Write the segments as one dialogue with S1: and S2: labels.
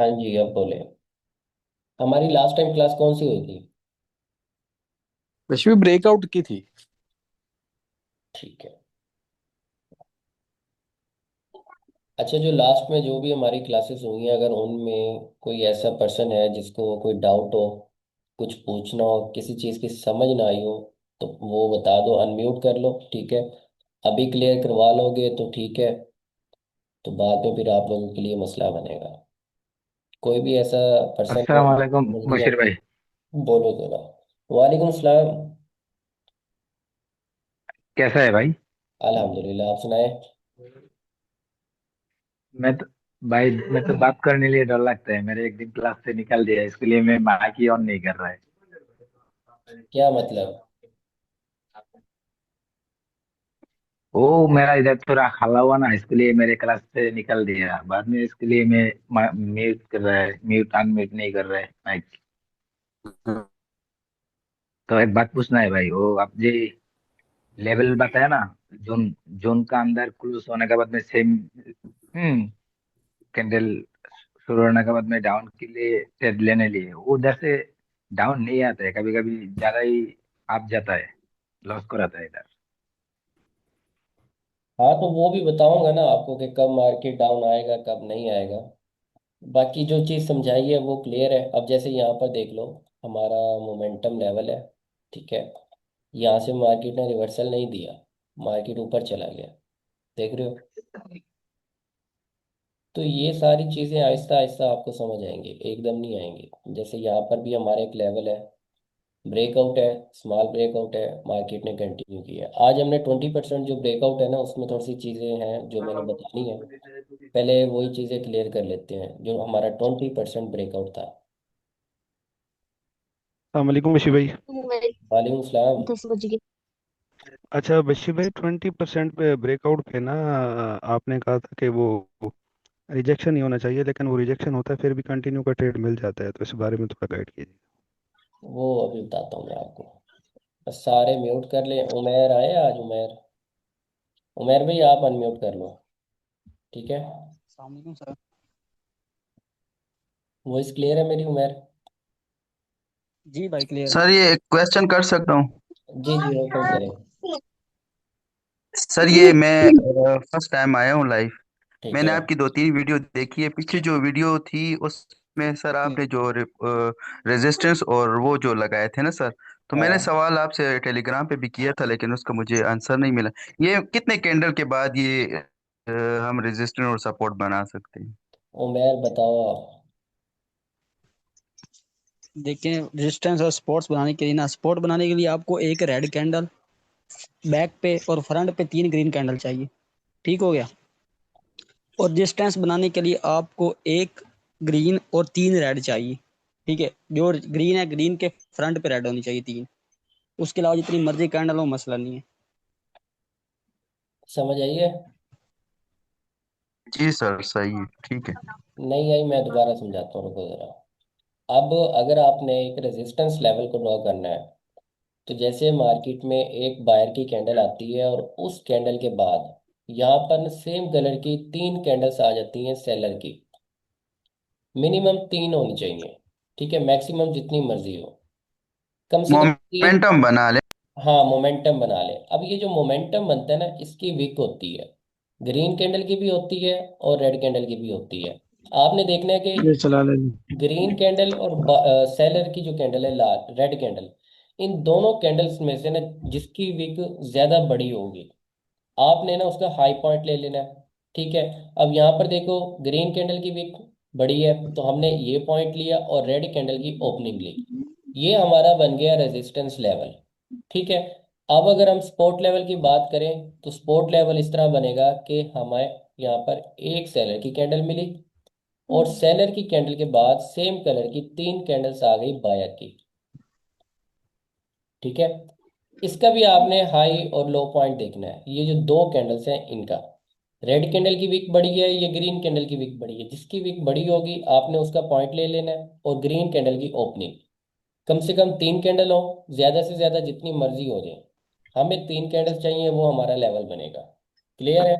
S1: हाँ जी, अब बोले। हमारी लास्ट टाइम क्लास कौन सी हुई थी?
S2: विश्व ब्रेकआउट की थी।
S1: ठीक है। अच्छा, जो लास्ट में जो भी हमारी क्लासेस हुई हैं, अगर उनमें कोई ऐसा पर्सन है जिसको कोई डाउट हो, कुछ पूछना हो, किसी चीज़ की समझ ना आई हो, तो वो बता दो, अनम्यूट कर लो, ठीक है। अभी क्लियर करवा लोगे तो ठीक है, तो बाद में फिर आप लोगों के लिए मसला बनेगा। कोई भी ऐसा पर्सन है
S2: अस्सलाम वालेकुम
S1: समझ नहीं
S2: बशीर
S1: आती?
S2: भाई।
S1: बोलो जरा। वालेकुम सलाम।
S2: कैसा है भाई?
S1: अल्हम्दुलिल्लाह, आप सुनाए।
S2: मैं तो मैं तो बात करने लिए डर लगता है, मेरे एक दिन क्लास से निकाल दिया, इसके लिए मैं माइक ही ऑन नहीं कर रहा है।
S1: क्या मतलब?
S2: वो मेरा इधर थोड़ा हल्ला हुआ ना, इसके लिए मेरे क्लास से निकाल दिया, बाद में इसके लिए मैं म्यूट कर रहा है, म्यूट अनम्यूट नहीं कर रहा है माइक। तो एक बात पूछना है भाई, वो आप जी लेवल बताया ना, जोन जोन का अंदर क्लोज होने के बाद में सेम कैंडल शुरू होने के बाद में डाउन के लिए ट्रेड लेने लिए वो उधर से डाउन नहीं आता है, कभी कभी ज्यादा ही आप जाता है, लॉस कराता है इधर।
S1: हाँ, तो वो भी बताऊंगा ना आपको कि कब मार्केट डाउन आएगा, कब नहीं आएगा। बाकी जो चीज़ समझाई है वो क्लियर है। अब जैसे यहाँ पर देख लो, हमारा मोमेंटम लेवल है, ठीक है। यहाँ से मार्केट ने रिवर्सल नहीं दिया, मार्केट ऊपर चला गया, देख रहे हो। तो ये सारी चीज़ें आहिस्ता आहिस्ता आपको समझ आएंगी, एकदम नहीं आएंगी। जैसे यहाँ पर भी हमारा एक लेवल है, ब्रेकआउट है, स्मॉल ब्रेकआउट है, मार्केट ने कंटिन्यू किया। आज हमने 20% जो ब्रेकआउट है ना, उसमें थोड़ी सी चीज़ें हैं जो मैंने बतानी है। पहले वही चीज़ें क्लियर कर लेते हैं जो हमारा 20% ब्रेकआउट था।
S3: वालेकुम बशी भाई।
S1: वालेकुम सलाम।
S4: 10 बज गए।
S3: अच्छा बशी भाई, 20% पे ब्रेकआउट पे ना, आपने कहा था कि वो रिजेक्शन नहीं होना चाहिए, लेकिन वो रिजेक्शन होता है फिर भी कंटिन्यू का ट्रेड मिल जाता है, तो इस बारे में थोड़ा गाइड कीजिए।
S1: वो अभी बताता हूँ मैं आपको। बस सारे म्यूट कर ले। उमेर आए आज? उमेर, उमेर भाई आप अनम्यूट कर लो, ठीक है।
S4: अस्सलाम सर।
S1: वॉइस क्लियर है मेरी, उमेर?
S4: जी भाई क्लियर
S5: सर
S4: है।
S5: ये क्वेश्चन कर सकता हूँ?
S1: जी जी, ओपन करें।
S5: सर ये मैं फर्स्ट टाइम आया हूँ लाइव।
S1: ठीक
S5: मैंने
S1: है।
S5: आपकी दो तीन वीडियो देखी है, पीछे जो वीडियो थी उसमें सर आपने जो रेजिस्टेंस और वो जो लगाए थे ना सर, तो मैंने
S1: हाँ,
S5: सवाल आपसे टेलीग्राम पे भी किया था, लेकिन उसका मुझे आंसर नहीं मिला। ये कितने कैंडल के बाद ये हम रेजिस्टेंस और सपोर्ट बना सकते हैं?
S1: उमेर बताओ आप।
S4: देखिए, रेजिस्टेंस और सपोर्ट्स बनाने के लिए ना, सपोर्ट बनाने के लिए आपको एक रेड कैंडल, बैक पे और फ्रंट पे 3 ग्रीन कैंडल चाहिए। ठीक हो गया। और रेजिस्टेंस बनाने के लिए आपको एक ग्रीन और 3 रेड चाहिए। ठीक है, जो ग्रीन है, ग्रीन के फ्रंट पे रेड होनी चाहिए 3। उसके अलावा जितनी मर्जी कैंडल हो, मसला नहीं है।
S1: समझ आई है?
S5: जी सर, सही है, ठीक है।
S1: नहीं आई? मैं दोबारा समझाता हूँ, रुको ज़रा। अब अगर आपने एक रेजिस्टेंस लेवल को ड्रॉ करना है, तो जैसे मार्केट में एक बायर की कैंडल आती है और उस कैंडल के बाद यहाँ पर सेम कलर की 3 कैंडल्स आ जाती हैं सेलर की। मिनिमम 3 होनी चाहिए, ठीक है, मैक्सिमम जितनी मर्जी हो, कम से कम 3।
S5: मोमेंटम बना ले।
S1: हाँ, मोमेंटम बना ले। अब ये जो मोमेंटम बनता है ना, इसकी विक होती है, ग्रीन कैंडल की भी होती है और रेड कैंडल की भी होती है। आपने देखना है
S3: ये
S1: कि
S3: चला लेंगे।
S1: ग्रीन कैंडल और सेलर की जो कैंडल है, लाल रेड कैंडल, इन दोनों कैंडल्स में से ना जिसकी विक ज्यादा बड़ी होगी, आपने ना उसका हाई पॉइंट ले लेना है, ठीक है। अब यहाँ पर देखो, ग्रीन कैंडल की विक बड़ी है तो हमने ये पॉइंट लिया और रेड कैंडल की ओपनिंग ली। ये हमारा बन गया रेजिस्टेंस लेवल, ठीक है। अब अगर हम स्पोर्ट लेवल की बात करें, तो स्पोर्ट लेवल इस तरह बनेगा कि हमें यहाँ पर एक सेलर की कैंडल मिली और सेलर की कैंडल के बाद सेम कलर की 3 कैंडल्स आ गई बायर की, ठीक है। इसका भी आपने हाई और लो पॉइंट देखना है। ये जो 2 कैंडल्स हैं इनका, रेड कैंडल की विक बड़ी है, ये ग्रीन कैंडल की विक बड़ी है। जिसकी विक बड़ी होगी आपने उसका पॉइंट ले लेना है, और ग्रीन कैंडल की ओपनिंग। कम से कम 3 कैंडल हो, ज्यादा से ज्यादा जितनी मर्जी हो जाए, हमें 3 कैंडल चाहिए, वो हमारा लेवल बनेगा। क्लियर है?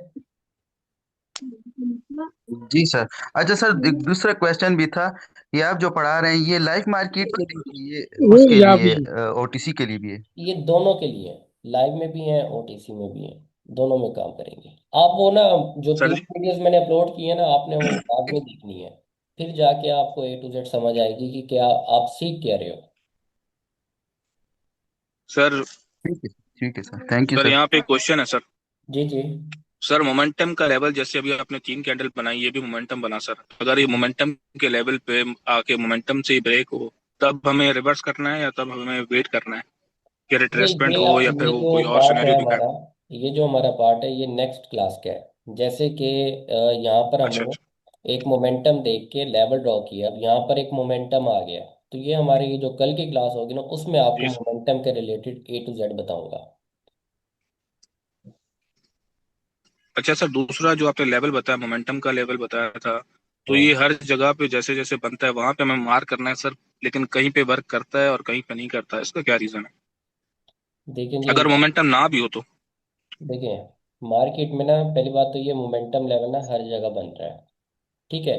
S5: जी सर। अच्छा सर, एक दूसरा क्वेश्चन भी था। ये आप जो पढ़ा रहे हैं ये लाइव मार्केट के लिए, ये
S6: वो
S5: उसके
S6: या भी
S5: लिए ओटीसी के लिए भी है?
S1: ये दोनों के लिए, लाइव में भी हैं ओटीसी में भी हैं, दोनों में काम करेंगे। आप वो ना, जो
S7: सर
S1: 3 वीडियोस मैंने अपलोड किए ना, आपने वो बाद में देखनी है। फिर जाके आपको ए टू जेड समझ आएगी कि क्या आप सीख क्या रहे हो।
S7: सर
S5: ठीक है, ठीक है sir, thank you
S7: sir
S5: sir.
S7: यहाँ पे क्वेश्चन है सर।
S1: जी जी।
S7: सर मोमेंटम का लेवल, जैसे अभी आपने 3 कैंडल बनाई, ये भी मोमेंटम बना सर। अगर ये मोमेंटम के लेवल पे आके मोमेंटम से ही ब्रेक हो, तब हमें रिवर्स करना है या तब हमें वेट करना है कि
S1: ये
S7: रिट्रेसमेंट
S1: ये
S7: हो या फिर
S1: ये
S7: वो
S1: जो
S7: कोई और
S1: पार्ट है
S7: सिनेरियो दिखाए?
S1: हमारा, ये जो हमारा पार्ट है ये नेक्स्ट क्लास का है। जैसे कि यहाँ पर
S7: अच्छा
S1: हमने
S7: अच्छा।
S1: एक मोमेंटम देख के लेवल ड्रॉ किया, अब यहाँ पर एक मोमेंटम आ गया। तो ये हमारी ये जो कल की क्लास होगी ना, उसमें आपको
S7: जी सर।
S1: मोमेंटम के रिलेटेड ए टू जेड बताऊंगा।
S7: अच्छा सर, दूसरा जो आपने लेवल बताया, मोमेंटम का लेवल बताया था, तो
S1: हम्म।
S7: ये हर जगह पे जैसे जैसे बनता है वहां पे हमें मार्क करना है सर, लेकिन कहीं पे वर्क करता है और कहीं पे नहीं करता है, इसका क्या रीजन है?
S1: देखें जी,
S7: अगर मोमेंटम ना भी हो तो?
S1: देखिए मार्केट में ना, पहली बात तो ये मोमेंटम लेवल ना हर जगह बन रहा है। ठीक है।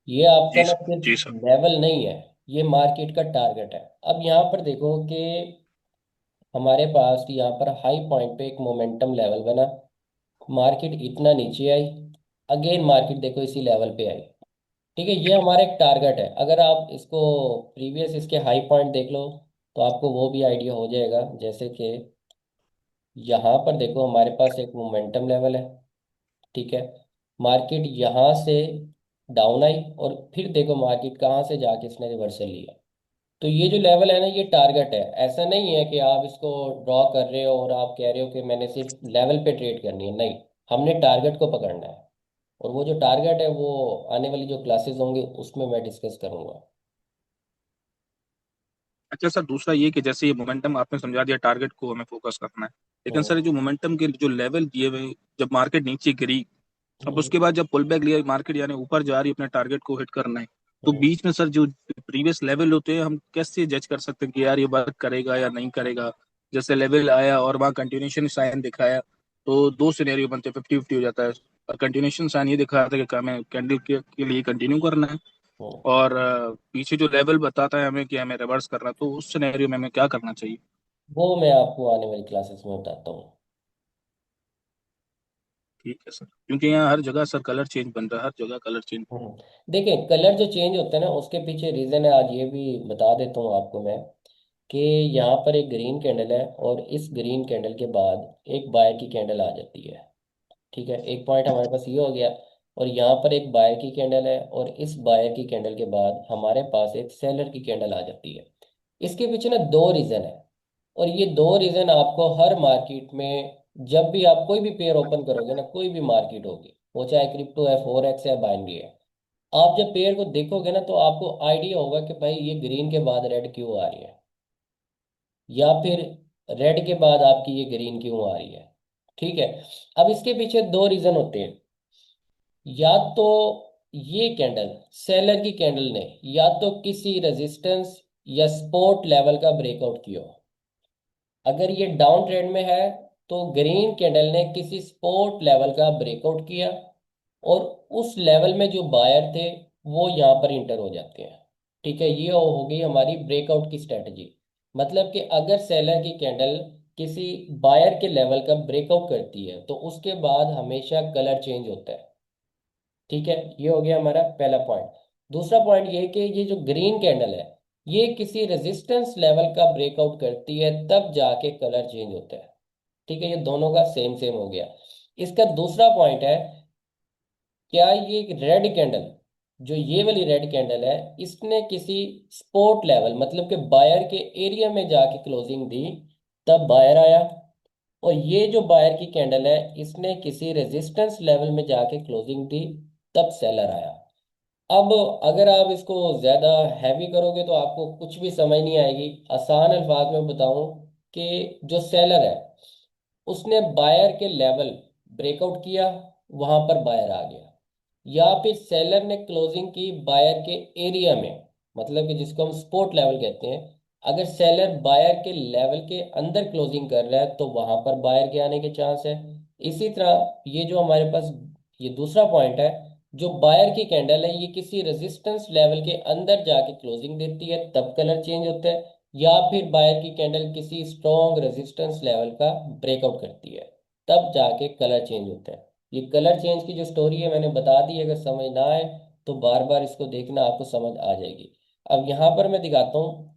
S1: ये आपका
S7: जी
S1: ना
S7: सर।
S1: सिर्फ
S7: जी सर।
S1: लेवल नहीं है, ये मार्केट का टारगेट है। अब यहाँ पर देखो कि हमारे पास यहाँ पर हाई पॉइंट पे एक मोमेंटम लेवल बना, मार्केट इतना नीचे आई, अगेन मार्केट देखो इसी लेवल पे आई। ठीक है, ये हमारा एक टारगेट है। अगर आप इसको प्रीवियस इसके हाई पॉइंट देख लो तो आपको वो भी आइडिया हो जाएगा। जैसे कि यहाँ पर देखो हमारे पास एक मोमेंटम लेवल है। ठीक है। मार्केट यहाँ से डाउन आई और फिर देखो मार्केट कहाँ से जाके इसने रिवर्सल लिया। तो ये जो लेवल है ना, ये टारगेट है। ऐसा नहीं है कि आप इसको ड्रॉ कर रहे हो और आप कह रहे हो कि मैंने सिर्फ लेवल पे ट्रेड करनी है, नहीं। हमने टारगेट को पकड़ना है। और वो जो टारगेट है वो आने वाली जो क्लासेस होंगी उसमें मैं डिस्कस करूंगा।
S7: अच्छा सर, दूसरा ये कि जैसे ये मोमेंटम आपने समझा दिया, टारगेट को हमें फोकस करना है, लेकिन
S1: हम्म।
S7: सर ये जो मोमेंटम के जो लेवल दिए हुए, जब मार्केट नीचे गिरी, अब
S1: हम्म।
S7: उसके बाद जब पुल बैक लिया मार्केट, यानी ऊपर जा रही है, अपने टारगेट को हिट करना है, तो
S1: हम्म।
S7: बीच में सर जो प्रीवियस लेवल होते हैं, हम कैसे जज कर सकते हैं कि यार ये वर्क करेगा या नहीं करेगा? जैसे लेवल आया और वहाँ कंटिन्यूशन साइन दिखाया, तो दो सिनेरियो बनते हैं, 50-50 हो जाता है। कंटिन्यूशन साइन ये दिखाया था कि हमें कैंडल के लिए कंटिन्यू करना है,
S1: हम्म।
S7: और पीछे जो लेवल बताता है हमें कि हमें रिवर्स करना है, तो उस सिनेरियो में हमें क्या करना चाहिए?
S1: वो मैं आपको आने वाली क्लासेस में बताता हूँ।
S7: ठीक है सर, क्योंकि यहाँ हर जगह सर कलर चेंज बन रहा है, हर जगह कलर चेंज।
S1: देखिए कलर जो चेंज होते हैं ना, उसके पीछे रीज़न है। आज ये भी बता देता हूँ आपको मैं कि यहाँ पर एक ग्रीन कैंडल है और इस ग्रीन कैंडल के बाद एक बायर की कैंडल आ जाती है। ठीक है, एक पॉइंट हमारे पास ये हो गया। और यहाँ पर एक बायर की कैंडल है और इस बायर की कैंडल के बाद हमारे पास एक सेलर की कैंडल आ जाती है। इसके पीछे ना दो रीज़न है। और ये दो रीज़न आपको हर मार्केट में, जब भी आप कोई भी पेयर ओपन करोगे ना, कोई भी मार्केट होगी, वो चाहे क्रिप्टो है, फॉरेक्स है, बाइनरी है, आप जब पेयर को देखोगे ना तो आपको आइडिया होगा कि भाई ये ग्रीन के बाद रेड क्यों आ रही है, या फिर रेड के बाद आपकी ये ग्रीन क्यों आ रही है। ठीक है। अब इसके पीछे दो रीजन होते हैं। या तो ये कैंडल, सेलर की कैंडल ने या तो किसी रेजिस्टेंस या सपोर्ट लेवल का ब्रेकआउट किया हो। अगर ये डाउन ट्रेंड में है तो ग्रीन कैंडल ने किसी सपोर्ट लेवल का ब्रेकआउट किया और उस लेवल में जो बायर थे वो यहाँ पर इंटर हो जाते हैं। ठीक है, ये हो गई हमारी ब्रेकआउट की स्ट्रेटजी। मतलब कि अगर सेलर की कैंडल किसी बायर के लेवल का ब्रेकआउट करती है तो उसके बाद हमेशा कलर चेंज होता है। ठीक है, ये हो गया हमारा पहला पॉइंट। दूसरा पॉइंट ये कि ये जो ग्रीन कैंडल है, ये किसी रेजिस्टेंस लेवल का ब्रेकआउट करती है तब जाके कलर चेंज होता है। ठीक है, ये दोनों का सेम सेम हो गया। इसका दूसरा पॉइंट है, क्या ये रेड कैंडल, जो ये वाली रेड कैंडल है, इसने किसी सपोर्ट लेवल मतलब कि बायर के एरिया में जाके क्लोजिंग दी तब बायर आया, और ये जो बायर की कैंडल है इसने किसी रेजिस्टेंस लेवल में जाके क्लोजिंग दी तब सेलर आया। अब अगर आप इसको ज़्यादा हैवी करोगे तो आपको कुछ भी समझ नहीं आएगी। आसान अल्फाज में बताऊं कि जो सेलर है उसने बायर के लेवल ब्रेकआउट किया, वहां पर बायर आ गया। या फिर सेलर ने क्लोजिंग की बायर के एरिया में, मतलब कि जिसको हम सपोर्ट लेवल कहते हैं। अगर सेलर बायर के लेवल के अंदर क्लोजिंग कर रहा है तो वहां पर बायर के आने के चांस है। इसी तरह ये जो हमारे पास ये दूसरा पॉइंट है। जो बायर की कैंडल है ये किसी रेजिस्टेंस लेवल के अंदर जाके क्लोजिंग देती है तब कलर चेंज होता है, या फिर बायर की कैंडल किसी स्ट्रॉन्ग रेजिस्टेंस लेवल का ब्रेकआउट करती है तब जाके कलर चेंज होता है। ये कलर चेंज की जो स्टोरी है मैंने बता दी है, अगर समझ ना आए तो बार बार इसको देखना, आपको समझ आ जाएगी। अब यहाँ पर मैं दिखाता हूँ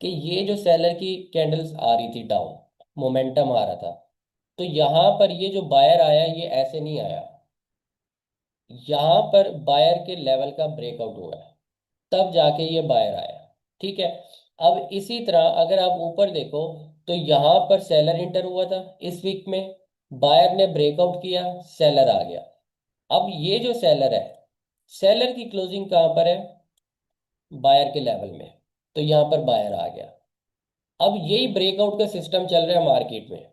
S1: कि ये जो सेलर की कैंडल्स आ रही थी डाउन, मोमेंटम आ रहा था, तो यहाँ पर ये जो बायर आया ये ऐसे नहीं आया, यहाँ पर बायर के लेवल का ब्रेकआउट हुआ है तब जाके ये बायर आया। ठीक है। अब इसी तरह अगर आप ऊपर देखो तो यहाँ पर सेलर इंटर हुआ था इस वीक में, बायर ने ब्रेकआउट किया, सेलर आ गया। अब ये जो सेलर है, सेलर की क्लोजिंग कहाँ पर है, बायर के लेवल में, तो यहाँ पर बायर आ गया। अब यही ब्रेकआउट का सिस्टम चल रहा है मार्केट में।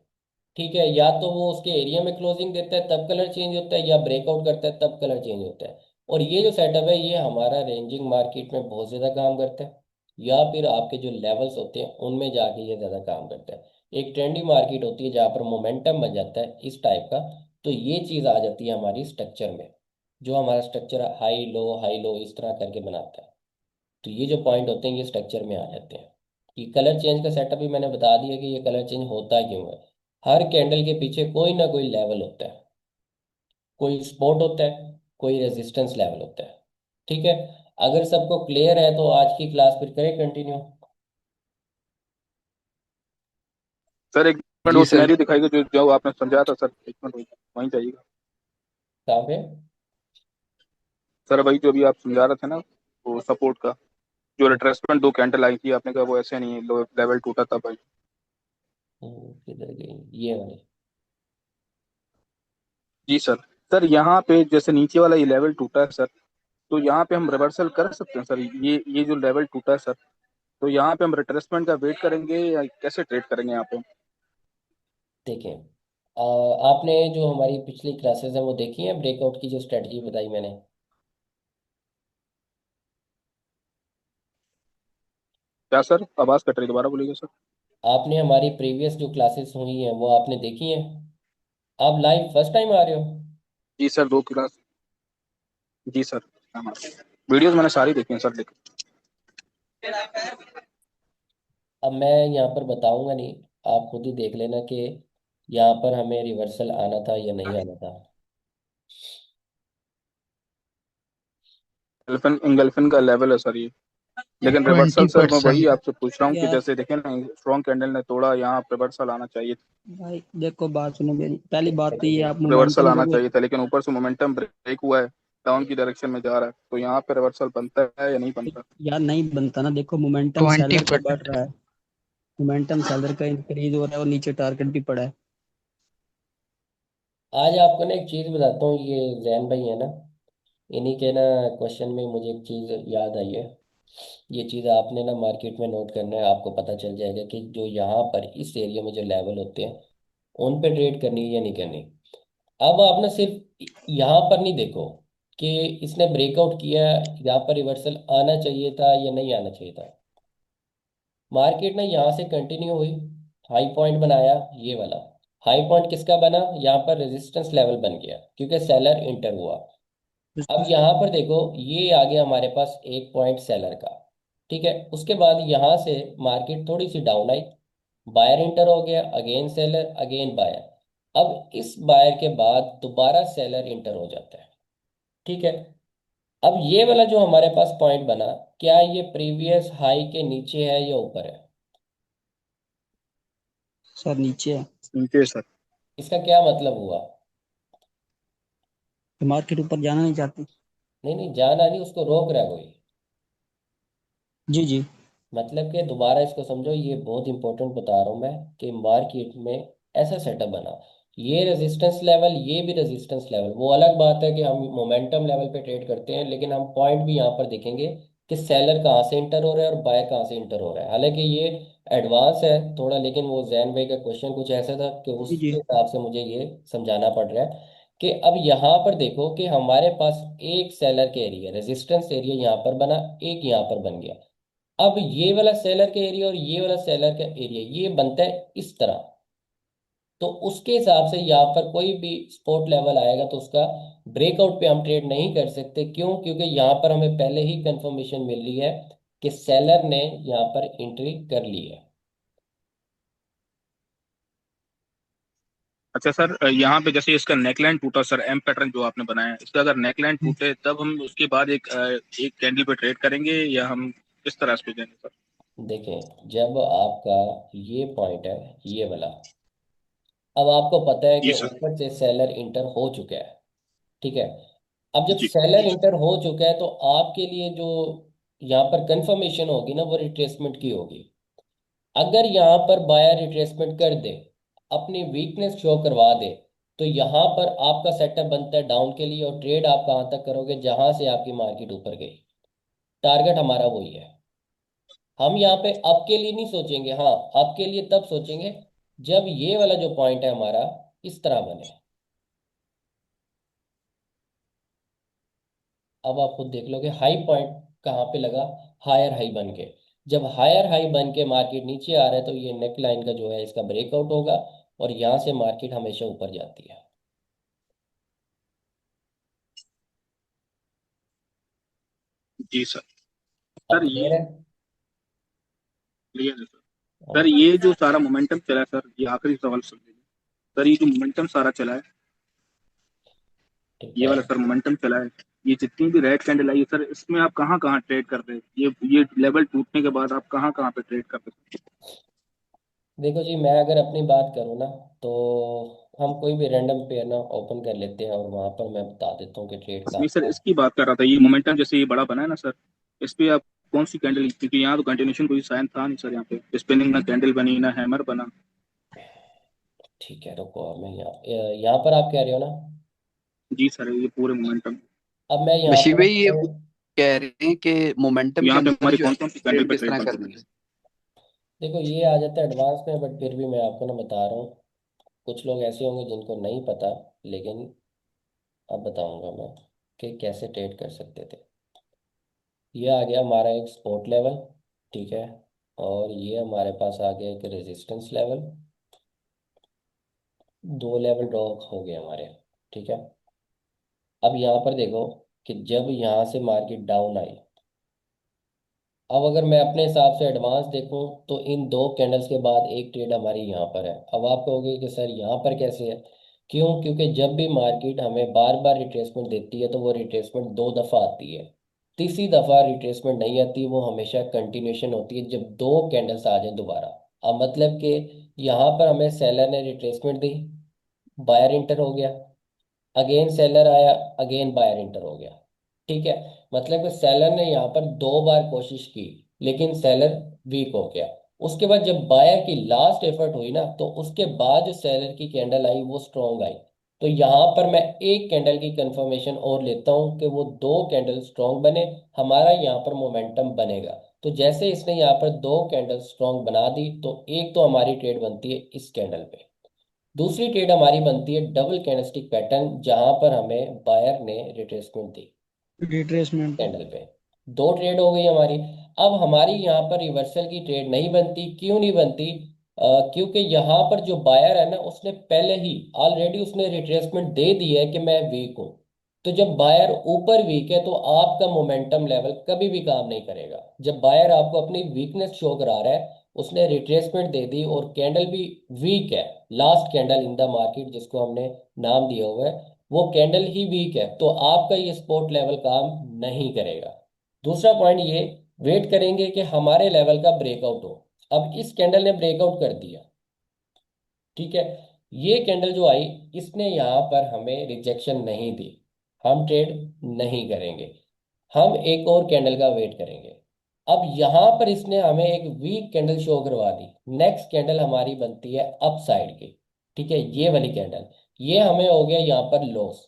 S1: ठीक है, या तो वो उसके एरिया में क्लोजिंग देता है तब कलर चेंज होता है, या ब्रेकआउट करता है तब कलर चेंज होता है। और ये जो सेटअप है ये हमारा रेंजिंग मार्केट में बहुत ज़्यादा काम करता है, या फिर आपके जो लेवल्स होते हैं उनमें जाके ये ज़्यादा काम करता है। एक ट्रेंडी मार्केट होती है जहाँ पर मोमेंटम बन जाता है इस टाइप का, तो ये चीज़ आ जाती है हमारी स्ट्रक्चर में, जो हमारा स्ट्रक्चर हाई लो इस तरह करके बनाता है। तो ये जो पॉइंट होते हैं ये स्ट्रक्चर में आ जाते हैं। ये कलर चेंज का सेटअप भी मैंने बता दिया कि ये कलर चेंज होता क्यों है। हर कैंडल के पीछे कोई ना कोई लेवल होता है, कोई सपोर्ट होता है, कोई रेजिस्टेंस लेवल होता है। ठीक है। अगर सबको क्लियर है तो आज की क्लास फिर करें कंटिन्यू।
S7: सर एक मिनट,
S5: जी
S7: वो
S5: सर।
S7: सिनेरियो दिखाएगा जो जो आपने समझाया था सर, एक मिनट वहीं जाइएगा।
S1: कहाँ पे?
S7: सर वही जो अभी आप समझा रहे थे ना, वो सपोर्ट का, जो रिट्रेसमेंट दो कैंडल आई थी, आपने कहा वो ऐसे नहीं, लो लेवल टूटा था भाई।
S1: किधर गई ये वाली?
S7: जी सर। सर यहाँ पे जैसे नीचे वाला ये लेवल टूटा है सर, तो यहाँ पे हम रिवर्सल कर सकते हैं सर, ये जो लेवल टूटा है सर, तो यहाँ पे हम रिट्रेसमेंट का वेट करेंगे या कैसे ट्रेड करेंगे यहाँ पे?
S1: देखें, आपने जो हमारी पिछली क्लासेस है वो देखी है, ब्रेकआउट की जो स्ट्रेटजी बताई मैंने?
S7: क्या सर, आवाज कट रही, दोबारा बोलिएगा सर।
S1: आपने हमारी प्रीवियस जो क्लासेस हुई हैं वो आपने देखी हैं? आप लाइव फर्स्ट टाइम आ रहे हो?
S7: जी सर, दो क्लास। जी सर। हाँ, वीडियोस मैंने सारी देखी हैं सर, लेकिन
S1: अब मैं यहाँ पर बताऊंगा नहीं, आप खुद ही देख लेना कि यहाँ पर हमें रिवर्सल आना था या नहीं आना था।
S7: एंगल्फन एंगल्फन का लेवल है सर ये, लेकिन
S2: ट्वेंटी
S7: रिवर्सल सर मैं वही
S2: परसेंट
S7: आपसे पूछ रहा हूँ कि
S4: यार
S7: जैसे देखें ना, स्ट्रॉन्ग कैंडल ने तोड़ा, यहाँ रिवर्सल आना चाहिए,
S4: भाई देखो, बात सुनो मेरी। पहली बात तो ये, आप
S7: रिवर्सल
S4: मोमेंटम
S7: आना
S4: देखो।
S7: चाहिए था, लेकिन ऊपर से मोमेंटम ब्रेक हुआ है, डाउन की डायरेक्शन में जा रहा है, तो यहाँ पे रिवर्सल बनता है या नहीं बनता?
S4: यार नहीं बनता ना, देखो मोमेंटम
S2: ट्वेंटी
S4: सेलर का बढ़
S2: परसेंट
S4: रहा है, मोमेंटम सेलर का इंक्रीज हो रहा है और नीचे टारगेट भी पड़ा है।
S1: आज आपको ना एक चीज़ बताता हूँ, ये जैन भाई है ना, इन्हीं के ना क्वेश्चन में मुझे एक चीज़ याद आई है। ये चीज़ आपने ना मार्केट में नोट करना है, आपको पता चल जाएगा कि जो यहाँ पर इस एरिया में जो लेवल होते हैं उन पे ट्रेड करनी है या नहीं करनी। अब आप ना सिर्फ यहाँ पर नहीं देखो कि इसने ब्रेकआउट किया, यहाँ पर रिवर्सल आना चाहिए था या नहीं आना चाहिए था। मार्केट ने यहाँ से कंटिन्यू हुई, हाई पॉइंट बनाया ये वाला। हाई पॉइंट किसका बना, यहाँ पर रेजिस्टेंस लेवल बन गया क्योंकि सेलर इंटर हुआ। अब यहाँ पर देखो ये आ गया हमारे पास एक पॉइंट सेलर का। ठीक है, उसके बाद यहाँ से मार्केट थोड़ी सी डाउन आई, बायर इंटर हो गया, अगेन सेलर अगेन बायर। अब इस बायर के बाद दोबारा सेलर इंटर हो जाता है। ठीक है। अब ये वाला जो हमारे पास पॉइंट बना, क्या ये प्रीवियस हाई के नीचे है या ऊपर है?
S4: सर नीचे है।
S7: नीचे सर।
S1: इसका क्या मतलब हुआ?
S4: तो मार्केट ऊपर जाना नहीं चाहती।
S1: नहीं नहीं, जाना नहीं, उसको रोक रहा है कोई।
S4: जी जी।
S1: मतलब कि दोबारा इसको समझो, ये बहुत इंपॉर्टेंट बता रहा हूँ मैं कि मार्केट में ऐसा सेटअप बना, ये रेजिस्टेंस लेवल ये भी रेजिस्टेंस लेवल। वो अलग बात है कि हम मोमेंटम लेवल पे ट्रेड करते हैं, लेकिन हम पॉइंट भी यहाँ पर देखेंगे कि सेलर कहाँ से इंटर हो रहा है और बायर कहाँ से इंटर हो रहा है। हालांकि ये एडवांस है थोड़ा, लेकिन वो जैन भाई का क्वेश्चन कुछ ऐसा था कि
S4: जी जी।
S1: उसके हिसाब से मुझे ये समझाना पड़ रहा है कि अब यहाँ पर देखो कि हमारे पास एक सेलर के एरिया रेजिस्टेंस एरिया यहाँ पर बना, एक यहाँ पर बन गया। अब ये वाला सेलर का एरिया और ये वाला सेलर का एरिया ये बनता है इस तरह। तो उसके हिसाब से यहाँ पर कोई भी स्पोर्ट लेवल आएगा तो उसका ब्रेकआउट पे हम ट्रेड नहीं कर सकते। क्यों? क्योंकि यहाँ पर हमें पहले ही कंफर्मेशन मिल रही है कि सेलर ने यहाँ पर एंट्री कर ली है।
S7: अच्छा सर, यहाँ पे जैसे इसका नेकलाइन टूटा सर, एम पैटर्न जो आपने बनाया है, इसका अगर नेकलाइन टूटे तब हम उसके बाद एक कैंडल पे ट्रेड करेंगे, या हम किस तरह से देंगे सर?
S1: देखें, जब आपका ये पॉइंट है, ये वाला, अब आपको पता है कि
S7: जी सर।
S1: ऊपर से सेलर इंटर हो चुका है, ठीक है। अब जब
S7: जी
S1: सेलर इंटर हो चुका है तो आपके लिए जो यहाँ पर कंफर्मेशन होगी ना, वो रिट्रेसमेंट की होगी। अगर यहाँ पर बायर रिट्रेसमेंट कर दे, अपनी वीकनेस शो करवा दे, तो यहाँ पर आपका सेटअप बनता है डाउन के लिए, और ट्रेड आप कहाँ तक करोगे? जहां से आपकी मार्केट ऊपर गई। टारगेट हमारा वही है। हम यहाँ पे अब के लिए नहीं सोचेंगे, हाँ अब के लिए तब सोचेंगे जब ये वाला जो पॉइंट है हमारा इस तरह बने। अब आप खुद देख लोगे हाई पॉइंट कहाँ पे लगा, हायर हाई बन के। जब हायर हाई बन के मार्केट नीचे आ रहा है तो ये नेक लाइन का जो है इसका ब्रेकआउट होगा, और यहाँ से मार्केट हमेशा ऊपर जाती है।
S7: जी सर।
S1: अब
S7: सर
S1: क्लियर
S7: ये
S1: है?
S7: क्लियर है सर। Sir
S1: okay.
S7: ये जो सारा मोमेंटम चला है सर, ये आखिरी सवाल सुन लीजिए। सर ये जो मोमेंटम सारा चला है,
S1: ठीक
S7: ये
S1: है।
S7: वाला सर मोमेंटम चला है, ये जितनी भी रेड कैंडल आई है सर, इसमें आप कहाँ कहाँ ट्रेड कर रहे हैं? ये लेवल टूटने के बाद आप कहाँ कहाँ पे ट्रेड कर रहे हैं?
S1: देखो जी, मैं अगर अपनी बात करूँ ना, तो हम कोई भी रैंडम पेयर ना ओपन कर लेते हैं, और वहां पर मैं बता देता हूँ कि ट्रेड कहाँ
S7: नहीं सर,
S1: कहाँ है।
S7: इसकी बात कर रहा था, ये मोमेंटम जैसे ये बड़ा बना है ना सर, इस पे आप कौन सी कैंडल, क्योंकि यहाँ तो कंटिन्यूशन कोई साइन था नहीं सर, यहाँ पे स्पिनिंग ना कैंडल बनी ना हैमर बना।
S1: ठीक है, रुको, मैं यहाँ पर आप कह रहे हो ना।
S7: जी सर, ये पूरे मोमेंटम।
S1: अब मैं यहाँ
S6: बशीर
S1: पर
S6: भाई ये वो कह रहे हैं कि मोमेंटम के
S7: यहाँ पे
S6: अंदर
S7: हमारी
S6: जो
S7: कौन
S6: है
S7: कौन सी कैंडल
S6: ट्रेड
S7: पे
S6: किस
S7: ट्रेड
S6: तरह
S7: बन
S6: करनी
S7: सकती
S6: है।
S7: है?
S1: देखो, ये आ जाता है एडवांस में, बट फिर भी मैं आपको ना बता रहा हूँ। कुछ लोग ऐसे होंगे जिनको नहीं पता, लेकिन अब बताऊंगा मैं कि कैसे ट्रेड कर सकते थे। ये आ गया हमारा एक सपोर्ट लेवल, ठीक है, और ये हमारे पास आ गया एक रेजिस्टेंस लेवल। दो लेवल ड्रॉ हो गए हमारे, ठीक है। अब यहाँ पर देखो कि जब यहाँ से मार्केट डाउन आई, अब अगर मैं अपने हिसाब से एडवांस देखूं तो इन दो कैंडल्स के बाद एक ट्रेड हमारी यहाँ पर है। अब आप कहोगे कि सर यहाँ पर कैसे है? क्यों? क्योंकि जब भी मार्केट हमें बार बार रिट्रेसमेंट देती है तो वो रिट्रेसमेंट दो दफ़ा आती है। तीसरी दफ़ा रिट्रेसमेंट नहीं आती, वो हमेशा कंटिन्यूशन होती है जब दो कैंडल्स आ जाए दोबारा। अब मतलब कि यहाँ पर हमें सेलर ने रिट्रेसमेंट दी, बायर इंटर हो गया, अगेन सेलर आया, अगेन बायर इंटर हो गया, ठीक है। मतलब कि सेलर ने यहाँ पर दो बार कोशिश की, लेकिन सेलर वीक हो गया। उसके बाद जब बायर की लास्ट एफर्ट हुई ना, तो उसके बाद जो सेलर की कैंडल आई वो स्ट्रॉन्ग आई। तो यहाँ पर मैं एक कैंडल की कंफर्मेशन और लेता हूँ कि वो दो कैंडल स्ट्रॉन्ग बने, हमारा यहाँ पर मोमेंटम बनेगा। तो जैसे इसने यहाँ पर दो कैंडल स्ट्रॉन्ग बना दी, तो एक तो हमारी ट्रेड बनती है इस कैंडल पे। दूसरी ट्रेड हमारी बनती है डबल कैंडलस्टिक पैटर्न, जहां पर हमें बायर ने रिट्रेसमेंट दी
S4: रिट्रेसमेंट पे।
S1: कैंडल पे। दो ट्रेड हो गई हमारी। अब हमारी यहाँ पर रिवर्सल की ट्रेड नहीं बनती। क्यों नहीं बनती? क्योंकि यहाँ पर जो बायर है ना, उसने पहले ही ऑलरेडी उसने रिट्रेसमेंट दे दी है कि मैं वीक हूँ। तो जब बायर ऊपर वीक है तो आपका मोमेंटम लेवल कभी भी काम नहीं करेगा। जब बायर आपको अपनी वीकनेस शो करा रहा है, उसने रिट्रेसमेंट दे दी और कैंडल भी वीक है, last candle in the market जिसको हमने नाम दिया हुआ है, वो कैंडल ही वीक है, तो आपका ये सपोर्ट लेवल काम नहीं करेगा। दूसरा पॉइंट ये, वेट करेंगे कि हमारे लेवल का ब्रेकआउट हो। अब इस कैंडल ने ब्रेकआउट कर दिया, ठीक है। ये कैंडल जो आई, इसने यहाँ पर हमें रिजेक्शन नहीं दी, हम ट्रेड नहीं करेंगे, हम एक और कैंडल का वेट करेंगे। अब यहाँ पर इसने हमें एक वीक कैंडल शो करवा दी। नेक्स्ट कैंडल हमारी बनती है अप साइड की, ठीक है, ये वाली कैंडल। ये हमें हो गया यहाँ पर लॉस,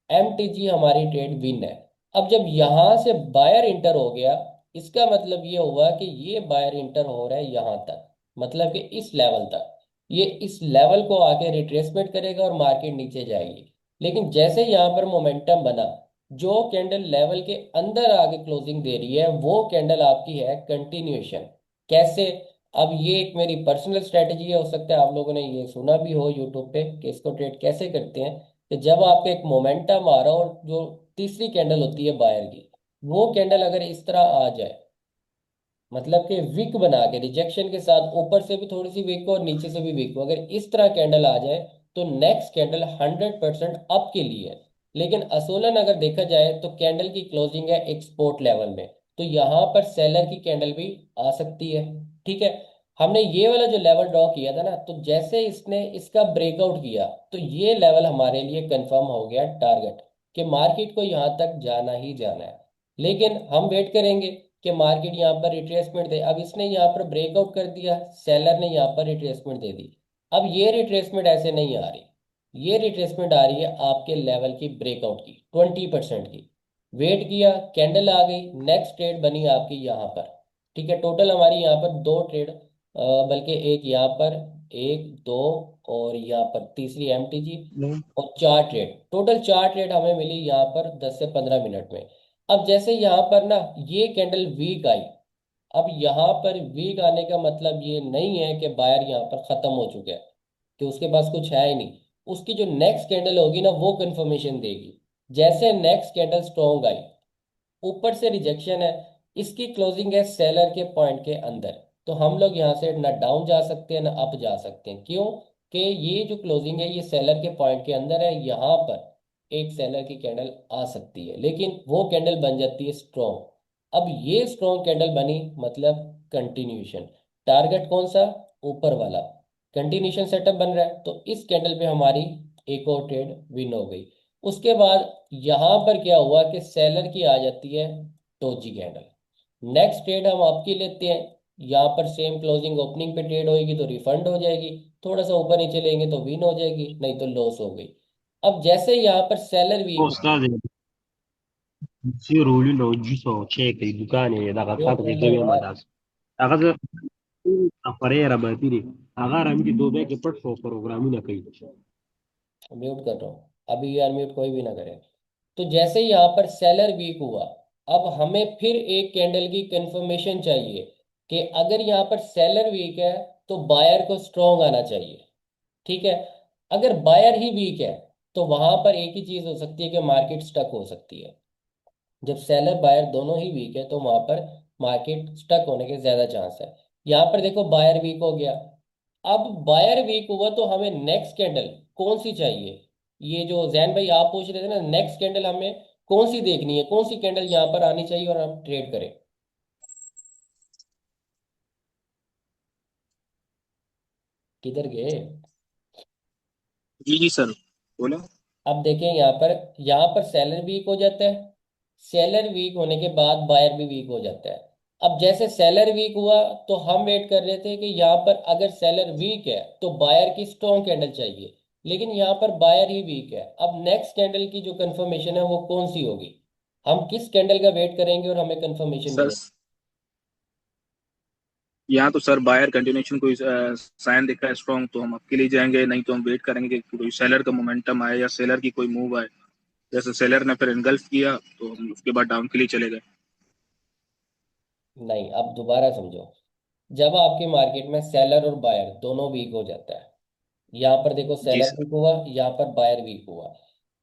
S1: MTG हमारी ट्रेड विन है। अब जब यहाँ से बायर इंटर हो गया, इसका मतलब ये हुआ कि ये बायर इंटर हो रहा है यहाँ तक, मतलब कि इस लेवल तक। ये इस लेवल को आके रिट्रेसमेंट करेगा और मार्केट नीचे जाएगी। लेकिन जैसे यहाँ पर मोमेंटम बना, जो कैंडल लेवल के अंदर आगे क्लोजिंग दे रही है, वो कैंडल आपकी है कंटिन्यूएशन। कैसे? अब ये एक मेरी पर्सनल स्ट्रेटजी है, हो सकता है आप लोगों ने ये सुना भी हो यूट्यूब पे कि इसको ट्रेड कैसे करते हैं। कि जब आपका एक मोमेंटम आ रहा हो और जो तीसरी कैंडल होती है बायर की, वो कैंडल अगर इस तरह आ जाए, मतलब कि विक बना के रिजेक्शन के साथ ऊपर से भी थोड़ी सी विक हो और नीचे से भी विक हो, अगर इस तरह कैंडल आ जाए तो नेक्स्ट कैंडल 100% अप के लिए है। लेकिन असूलन अगर देखा जाए तो कैंडल की क्लोजिंग है एक्सपोर्ट लेवल में, तो यहाँ पर सेलर की कैंडल भी आ सकती है। ठीक है, हमने ये वाला जो लेवल ड्रॉ किया था ना, तो जैसे इसने इसका ब्रेकआउट किया तो ये लेवल हमारे लिए कंफर्म हो गया टारगेट, कि मार्केट को यहाँ तक जाना ही जाना है। लेकिन हम वेट करेंगे कि मार्केट यहाँ पर रिट्रेसमेंट दे। अब इसने यहाँ पर ब्रेकआउट कर दिया, सेलर ने यहाँ पर रिट्रेसमेंट दे दी। अब ये रिट्रेसमेंट ऐसे नहीं आ रही, ये रिट्रेसमेंट आ रही है आपके लेवल की ब्रेकआउट की 20% की। वेट किया, कैंडल आ गई, नेक्स्ट ट्रेड बनी आपकी यहाँ पर। ठीक है, टोटल हमारी यहाँ पर दो ट्रेड, बल्कि एक यहाँ पर, एक दो, और यहाँ पर तीसरी एमटीजी, और चार ट्रेड, टोटल चार ट्रेड हमें मिली यहाँ पर 10 से 15 मिनट में। अब जैसे यहाँ पर ना ये कैंडल वीक आई, अब यहाँ पर वीक आने का मतलब ये नहीं है कि बायर यहाँ पर खत्म हो चुका है, कि उसके पास कुछ है ही नहीं। उसकी जो नेक्स्ट कैंडल होगी ना वो कंफर्मेशन देगी। जैसे नेक्स्ट कैंडल स्ट्रॉन्ग आई, ऊपर से रिजेक्शन है, इसकी क्लोजिंग है सेलर के पॉइंट के अंदर, तो हम लोग यहाँ से ना डाउन जा सकते हैं ना अप जा सकते हैं। क्यों? कि ये जो क्लोजिंग है ये सेलर के पॉइंट के अंदर है। यहाँ पर एक सेलर की कैंडल आ सकती है, लेकिन वो कैंडल बन जाती है स्ट्रॉन्ग। अब ये स्ट्रॉन्ग कैंडल बनी मतलब कंटिन्यूशन, टारगेट कौन सा? ऊपर वाला। कंटिन्यूशन सेटअप बन रहा है, तो इस कैंडल पे हमारी एक और ट्रेड विन हो गई। उसके बाद यहाँ पर क्या हुआ कि सेलर की आ जाती है डोजी कैंडल। नेक्स्ट ट्रेड हम आपकी लेते हैं, यहाँ पर सेम क्लोजिंग ओपनिंग पे ट्रेड होएगी तो रिफंड हो जाएगी, थोड़ा सा ऊपर नीचे लेंगे तो विन हो जाएगी, नहीं तो लॉस हो गई। अब जैसे यहाँ पर सेलर वीक हो,
S8: Ustaz, si roli lo jiso cheke dukani daga
S1: mute
S8: fatu
S1: कर
S8: ke
S1: लो
S8: gawe
S1: यार,
S8: madas. Aga aparera batiri. Aga ramki do be ke pat so programu na kai.
S1: Mute कर रहा हूँ अभी, यार म्यूट कोई भी ना करे। तो जैसे यहाँ पर सेलर वीक हुआ, अब हमें फिर एक कैंडल की कंफर्मेशन चाहिए कि अगर यहाँ पर सेलर वीक है तो बायर को स्ट्रॉन्ग आना चाहिए। ठीक है, अगर बायर ही वीक है तो वहां पर एक ही चीज हो सकती है कि मार्केट स्टक हो सकती है। जब सेलर बायर दोनों ही वीक है तो वहां पर मार्केट स्टक होने के ज्यादा चांस है। यहाँ पर देखो बायर वीक हो गया, अब बायर वीक हुआ तो हमें नेक्स्ट कैंडल कौन सी चाहिए? ये जो जैन भाई आप पूछ रहे थे ना, नेक्स्ट कैंडल हमें कौन सी देखनी है, कौन सी कैंडल यहाँ पर आनी चाहिए और हम ट्रेड करें? किधर गए?
S7: जी जी सर, बोलो।
S1: अब देखें यहाँ पर सेलर वीक हो जाता है, सेलर वीक होने के बाद बायर भी वीक हो जाता है। अब जैसे सेलर वीक हुआ तो हम वेट कर रहे थे कि यहाँ पर अगर सेलर वीक है तो बायर की स्ट्रॉन्ग कैंडल चाहिए, लेकिन यहाँ पर बायर ही वीक है। अब नेक्स्ट कैंडल की जो कंफर्मेशन है वो कौन सी होगी? हम किस कैंडल का वेट करेंगे और हमें कंफर्मेशन
S7: सर
S1: मिलेगी?
S7: यहाँ तो सर बायर कंटिन्यूशन कोई साइन दिखा है स्ट्रॉन्ग तो हम आपके लिए जाएंगे, नहीं तो हम वेट करेंगे कि कोई सेलर का मोमेंटम आए या सेलर की कोई मूव आए। जैसे सेलर ने फिर इनगल्फ किया तो हम उसके बाद डाउन के लिए चले गए।
S1: नहीं, अब दोबारा समझो। जब आपके मार्केट में सेलर और बायर दोनों वीक हो जाता है, यहाँ पर देखो
S7: जी
S1: सेलर
S7: सर।
S1: वीक हुआ, यहाँ पर बायर वीक हुआ।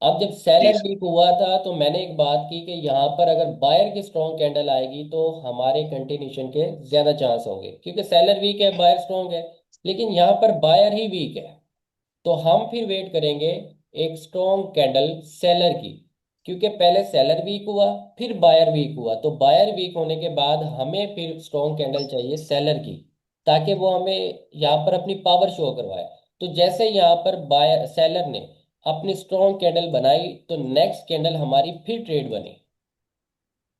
S1: अब जब
S7: जी
S1: सेलर
S7: सर।
S1: वीक हुआ था तो मैंने एक बात की कि यहाँ पर अगर बायर की स्ट्रॉन्ग कैंडल आएगी तो हमारे कंटिन्यूशन के ज्यादा चांस होंगे, क्योंकि सेलर वीक है बायर स्ट्रॉन्ग है। लेकिन यहाँ पर बायर ही वीक है, तो हम फिर वेट करेंगे एक स्ट्रॉन्ग कैंडल सेलर की, क्योंकि पहले सेलर वीक हुआ फिर बायर वीक हुआ, तो बायर वीक होने के बाद हमें फिर स्ट्रॉन्ग कैंडल चाहिए सेलर की, ताकि वो हमें यहाँ पर अपनी पावर शो करवाए। तो जैसे यहाँ पर बायर सेलर ने अपनी स्ट्रॉन्ग कैंडल बनाई तो नेक्स्ट कैंडल हमारी फिर ट्रेड बनी,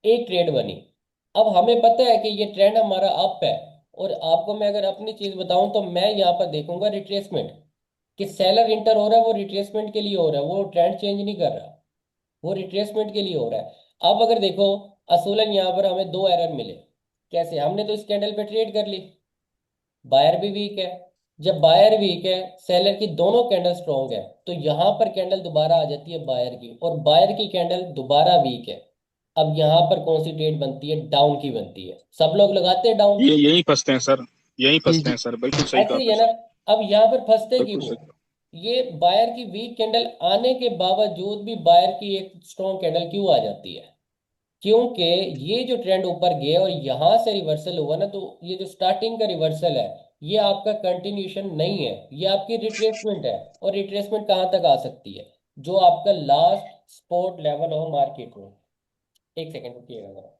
S1: एक ट्रेड बनी। अब हमें पता है कि ये ट्रेंड हमारा अप है, और आपको मैं अगर अपनी चीज बताऊं तो मैं यहाँ पर देखूंगा रिट्रेसमेंट, कि सेलर इंटर हो रहा है वो रिट्रेसमेंट के लिए हो रहा है, वो ट्रेंड चेंज नहीं कर रहा, वो रिट्रेसमेंट के लिए हो रहा है। अब अगर देखो, असूलन यहाँ पर हमें दो एरर मिले। कैसे? हमने तो इस कैंडल पे ट्रेड कर ली, बायर भी वीक है। जब बायर वीक है, सेलर की दोनों कैंडल स्ट्रॉन्ग है, तो यहाँ पर कैंडल दोबारा आ जाती है बायर की, और बायर की कैंडल दोबारा वीक है। अब यहाँ पर कौन सी ट्रेड बनती है? डाउन की बनती है। सब लोग लगाते हैं डाउन।
S7: ये यही फंसते हैं सर। यहीं
S3: जी
S7: फंसते
S3: जी।
S7: हैं सर, बिल्कुल सही कहा
S1: ऐसे ही
S7: आपने
S1: है ना।
S7: सर,
S1: अब यहाँ पर फंसते क्यों
S7: बिल्कुल
S1: हो?
S7: सही।
S1: ये बायर की वीक कैंडल आने के बावजूद भी बायर की एक स्ट्रॉन्ग कैंडल क्यों आ जाती है? क्योंकि ये जो ट्रेंड ऊपर गया और यहाँ से रिवर्सल हुआ ना, तो ये जो स्टार्टिंग का रिवर्सल है, ये आपका कंटिन्यूशन नहीं है, ये आपकी रिट्रेसमेंट है। और रिट्रेसमेंट कहाँ तक आ सकती है? जो आपका लास्ट सपोर्ट लेवल हो मार्केट में। एक सेकेंड रुकिएगा जरा।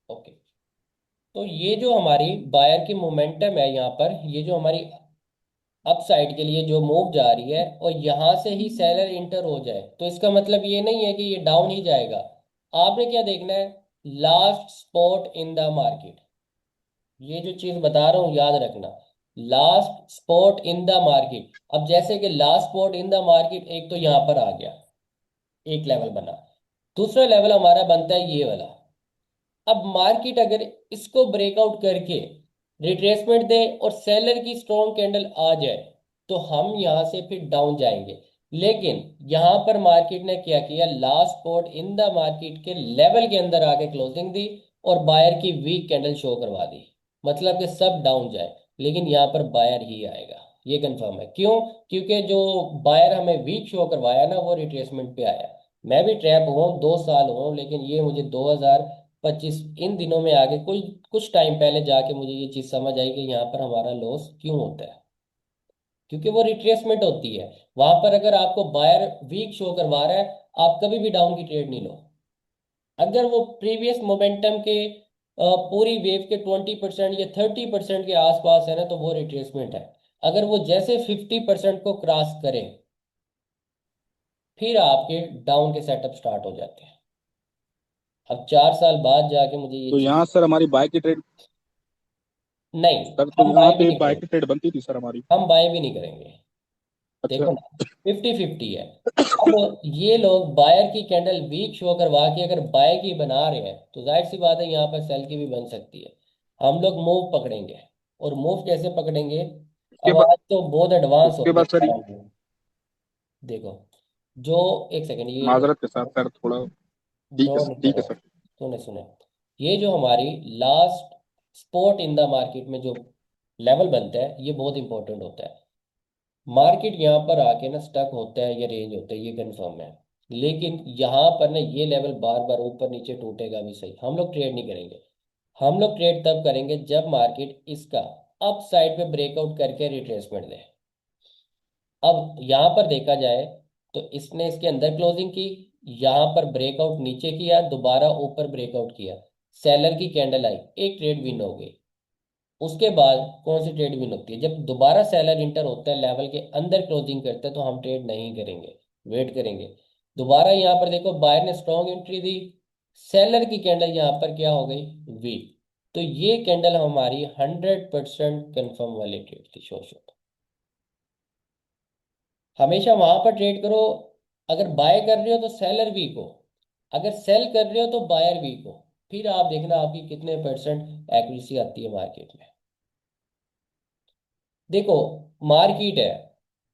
S1: ओके। तो ये जो हमारी बायर की मोमेंटम है यहाँ पर, ये जो हमारी अप साइड के लिए जो मूव जा रही है, और यहाँ से ही सेलर इंटर हो जाए, तो इसका मतलब ये नहीं है कि ये डाउन ही जाएगा। आपने क्या देखना है? Last spot in the market. ये जो चीज बता रहा हूँ याद रखना। Last spot in the market. अब जैसे कि last spot in the market एक तो यहाँ पर आ गया, एक लेवल बना। दूसरा लेवल हमारा बनता है ये वाला। अब मार्केट अगर इसको ब्रेकआउट करके रिट्रेसमेंट दे और सेलर की स्ट्रॉन्ग कैंडल आ जाए, तो हम यहां से फिर डाउन जाएंगे। लेकिन यहां पर मार्केट ने क्या किया? Last spot in the market के लेवल के अंदर आके क्लोजिंग दी और बायर की वीक कैंडल शो करवा दी। मतलब कि सब डाउन जाए, लेकिन यहाँ पर बायर ही आएगा, ये कंफर्म है। क्यों? क्योंकि जो बायर हमें वीक शो करवाया ना, वो रिट्रेसमेंट पे आया। मैं भी ट्रैप हुआ हूँ, 2 साल हुआ हूँ, लेकिन ये मुझे 2025 इन दिनों में आगे कुछ कुछ टाइम पहले जाके मुझे ये चीज़ समझ आई कि यहाँ पर हमारा लॉस क्यों होता है। क्योंकि वो रिट्रेसमेंट होती है। वहां पर अगर आपको बायर वीक शो करवा रहा है, आप कभी भी डाउन की ट्रेड नहीं लो। अगर वो प्रीवियस मोमेंटम के पूरी वेव के 20% या 30% के आसपास है ना, तो वो रिट्रेसमेंट है। अगर वो जैसे 50% को क्रॉस करे, फिर आपके डाउन के सेटअप स्टार्ट हो जाते हैं। अब 4 साल बाद जाके मुझे ये
S7: तो
S1: चीज।
S7: यहाँ सर हमारी बाय की ट्रेड,
S1: नहीं,
S7: सर तो
S1: हम
S7: यहाँ
S1: बाय भी
S7: पे
S1: नहीं
S7: बाय
S1: करेंगे।
S7: की ट्रेड बनती थी सर हमारी।
S1: हम बाय भी नहीं करेंगे।
S7: अच्छा।
S1: देखो ना, 50-50 है। अब ये लोग बायर की कैंडल वीक शो करवा के अगर बाय की बना रहे हैं, तो जाहिर सी बात है यहाँ पर सेल की भी बन सकती है। हम लोग मूव पकड़ेंगे। और मूव कैसे पकड़ेंगे?
S7: उसके
S1: अब
S7: बाद,
S1: आज तो बहुत एडवांस हो
S7: उसके
S1: गया
S7: बाद सर,
S1: हमारा move। देखो, जो एक सेकंड ये
S7: माजरत के साथ सर थोड़ा,
S1: ड्रॉ नहीं
S7: ठीक है
S1: करो।
S7: सर।
S1: सुने सुने, ये जो हमारी last spot in the market में जो लेवल बनता है, ये बहुत इंपॉर्टेंट होता है। मार्केट यहाँ पर आके ना स्टक होता है या रेंज होता है, ये कंफर्म है। लेकिन यहाँ पर ना ये लेवल बार बार ऊपर नीचे टूटेगा भी सही, हम लोग ट्रेड नहीं करेंगे। हम लोग ट्रेड तब करेंगे जब मार्केट इसका अप साइड पे ब्रेकआउट करके रिट्रेसमेंट दे। अब यहाँ पर देखा जाए, तो इसने इसके अंदर क्लोजिंग की, यहाँ पर ब्रेकआउट नीचे किया, दोबारा ऊपर ब्रेकआउट किया, सेलर की कैंडल आई, एक ट्रेड विन हो गई। उसके बाद कौन सी ट्रेड विन होती है? जब दोबारा सेलर इंटर होता है, लेवल के अंदर क्लोजिंग करता है, तो हम ट्रेड नहीं करेंगे, वेट करेंगे। दोबारा यहाँ पर देखो, बायर ने स्ट्रॉन्ग एंट्री दी, सेलर की कैंडल यहाँ पर क्या हो गई? वीक। तो ये कैंडल हमारी 100% कन्फर्म वाली ट्रेड थी, शो शो। हमेशा वहां पर ट्रेड करो, अगर बाय कर रहे हो तो सेलर वीक हो, अगर सेल कर रहे हो तो बायर वीक हो। फिर आप देखना आपकी कितने परसेंट एक्यूरेसी आती है मार्केट में। देखो, मार्केट है,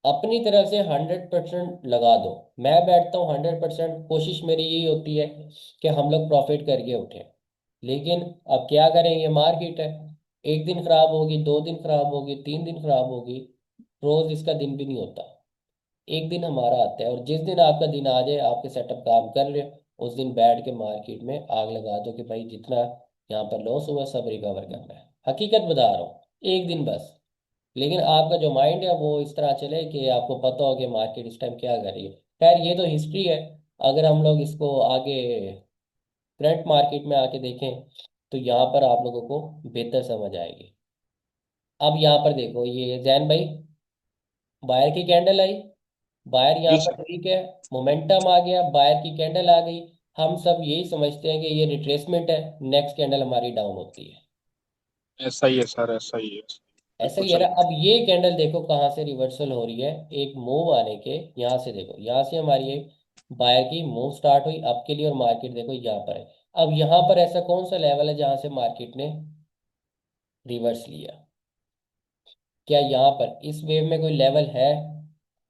S1: अपनी तरफ से 100% लगा दो। मैं बैठता हूँ 100%, कोशिश मेरी यही होती है कि हम लोग प्रॉफिट करके उठे। लेकिन अब क्या करें, ये मार्केट है। एक दिन खराब होगी, 2 दिन खराब होगी, 3 दिन खराब होगी। रोज इसका दिन भी नहीं होता। एक दिन हमारा आता है, और जिस दिन आपका दिन आ जाए, आपके सेटअप काम कर रहे हो, उस दिन बैठ के मार्केट में आग लगा दो कि भाई जितना यहाँ पर लॉस हुआ सब रिकवर करना है। हकीकत बता रहा हूँ, एक दिन बस। लेकिन आपका जो माइंड है वो इस तरह चले कि आपको पता हो कि मार्केट इस टाइम क्या कर रही है। खैर, ये तो हिस्ट्री है। अगर हम लोग इसको आगे करंट मार्केट में आके देखें, तो यहाँ पर आप लोगों को बेहतर समझ आएगी। अब यहाँ पर देखो, ये जैन भाई, बायर की कैंडल आई, बायर यहाँ
S7: जी
S1: पर
S7: सर,
S1: ठीक है, मोमेंटम आ गया, बायर की कैंडल आ गई। हम सब यही समझते हैं कि ये रिट्रेसमेंट है, नेक्स्ट कैंडल हमारी डाउन होती है।
S7: ऐसा ही है सर, ऐसा ही है,
S1: ऐसा
S7: बिल्कुल
S1: ही है ना।
S7: सही।
S1: अब ये कैंडल देखो कहाँ से रिवर्सल हो रही है, एक मूव आने के, यहाँ से देखो, यहाँ से हमारी एक बायर की मूव स्टार्ट हुई अप के लिए, और मार्केट देखो यहाँ पर है। अब यहाँ पर ऐसा कौन सा लेवल है जहाँ से मार्केट ने रिवर्स लिया? क्या यहाँ पर इस वेव में कोई लेवल है?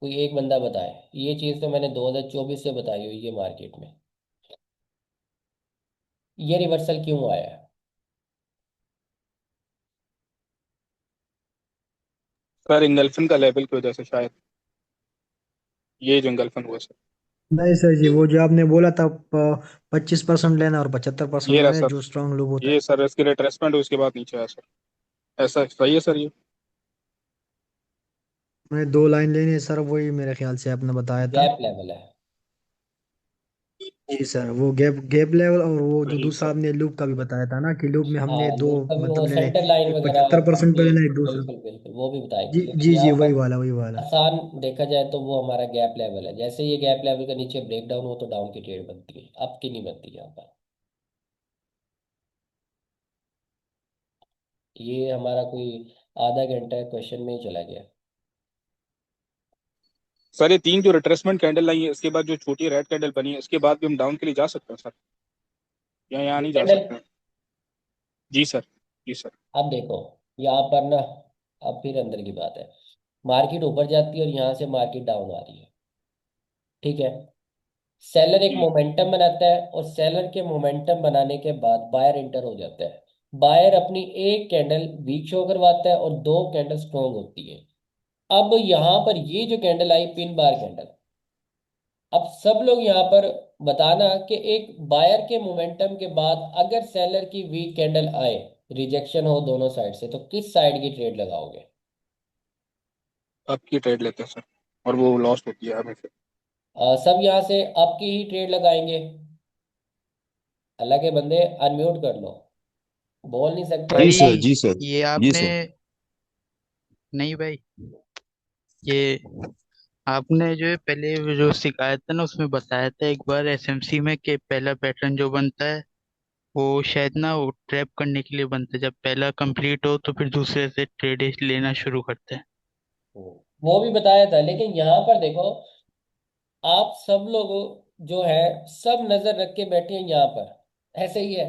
S1: कोई एक बंदा बताए। ये चीज़ तो मैंने 2024 से बताई हुई है मार्केट में। ये रिवर्सल क्यों आया है?
S7: सर इंगल्फन का लेवल की वजह से शायद, ये जो इंगल्फन हुआ सर।
S9: नहीं सर जी, वो जो आपने बोला था 25% लेना और 75%
S7: ये रहा
S9: लेना है,
S7: सर,
S9: जो स्ट्रांग लुक होता
S7: ये
S9: है।
S7: सर इसकी रिट्रेसमेंट हुई, उसके बाद नीचे आया सर। ऐसा सही है सर ये?
S9: मैंने 2 लाइन लेनी है सर, वही मेरे ख्याल से आपने बताया था।
S1: गैप लेवल है।
S9: जी सर, वो गैप गैप लेवल, और वो जो
S7: जी
S9: दूसरा
S7: सर।
S9: आपने लूप का भी बताया था ना, कि लूप में हमने
S1: हाँ,
S9: दो
S1: लूप का भी वो
S9: मतलब लेने,
S1: सेंटर लाइन
S9: एक
S1: वगैरह
S9: 75% पे
S1: ये,
S9: लेना, एक दूसरा।
S1: बिल्कुल बिल्कुल वो भी बताई
S9: जी
S1: थी, लेकिन
S9: जी
S1: यहाँ
S9: जी,
S1: पर
S9: वही वाला वही वाला।
S1: आसान देखा जाए तो वो हमारा गैप लेवल है। जैसे ये गैप लेवल का नीचे ब्रेक डाउन हो तो डाउन की ट्रेड बनती है, अप की नहीं बनती यहाँ पर। ये हमारा कोई आधा घंटा क्वेश्चन में ही चला गया।
S7: सर ये तीन जो रिट्रेसमेंट कैंडल आई है, इसके बाद जो छोटी रेड कैंडल बनी है, इसके बाद भी हम डाउन के लिए जा सकते हैं सर, या यहाँ
S1: ये
S7: नहीं जा
S1: कैंडल,
S7: सकते हैं? जी सर। जी सर।
S1: अब देखो यहाँ पर ना, अब फिर अंदर की बात है। मार्केट ऊपर जाती है और यहाँ से मार्केट डाउन आ रही है, ठीक है। सेलर एक
S7: जी।
S1: मोमेंटम बनाता है और सेलर के मोमेंटम बनाने के बाद बायर इंटर हो जाता है। बायर अपनी एक कैंडल वीक शो करवाता है और दो कैंडल स्ट्रॉन्ग होती है। अब यहाँ पर ये जो कैंडल आई पिन बार कैंडल, अब सब लोग यहाँ पर बताना कि एक बायर के मोमेंटम के बाद अगर सेलर की वीक कैंडल आए, रिजेक्शन हो दोनों साइड से, तो किस साइड की ट्रेड लगाओगे?
S7: अब की ट्रेड लेते हैं सर, और वो लॉस्ट होती है हमें फिर।
S1: सब यहाँ से आपकी ही ट्रेड लगाएंगे। अल्लाह के बंदे अनम्यूट कर लो, बोल नहीं सकते।
S10: जी
S11: भाई
S10: सर, जी सर,
S11: ये
S10: जी
S11: आपने,
S10: सर।
S11: नहीं भाई, ये आपने जो है पहले वो जो सिखाया था ना, उसमें बताया था एक बार एसएमसी में कि पहला पैटर्न जो बनता है वो शायद ना वो ट्रैप करने के लिए बनता है, जब पहला कंप्लीट हो तो फिर दूसरे से ट्रेड लेना शुरू करते हैं।
S1: वो भी बताया था, लेकिन यहाँ पर देखो, आप सब लोग जो है सब नजर रख के बैठे हैं यहाँ पर, ऐसे ही है।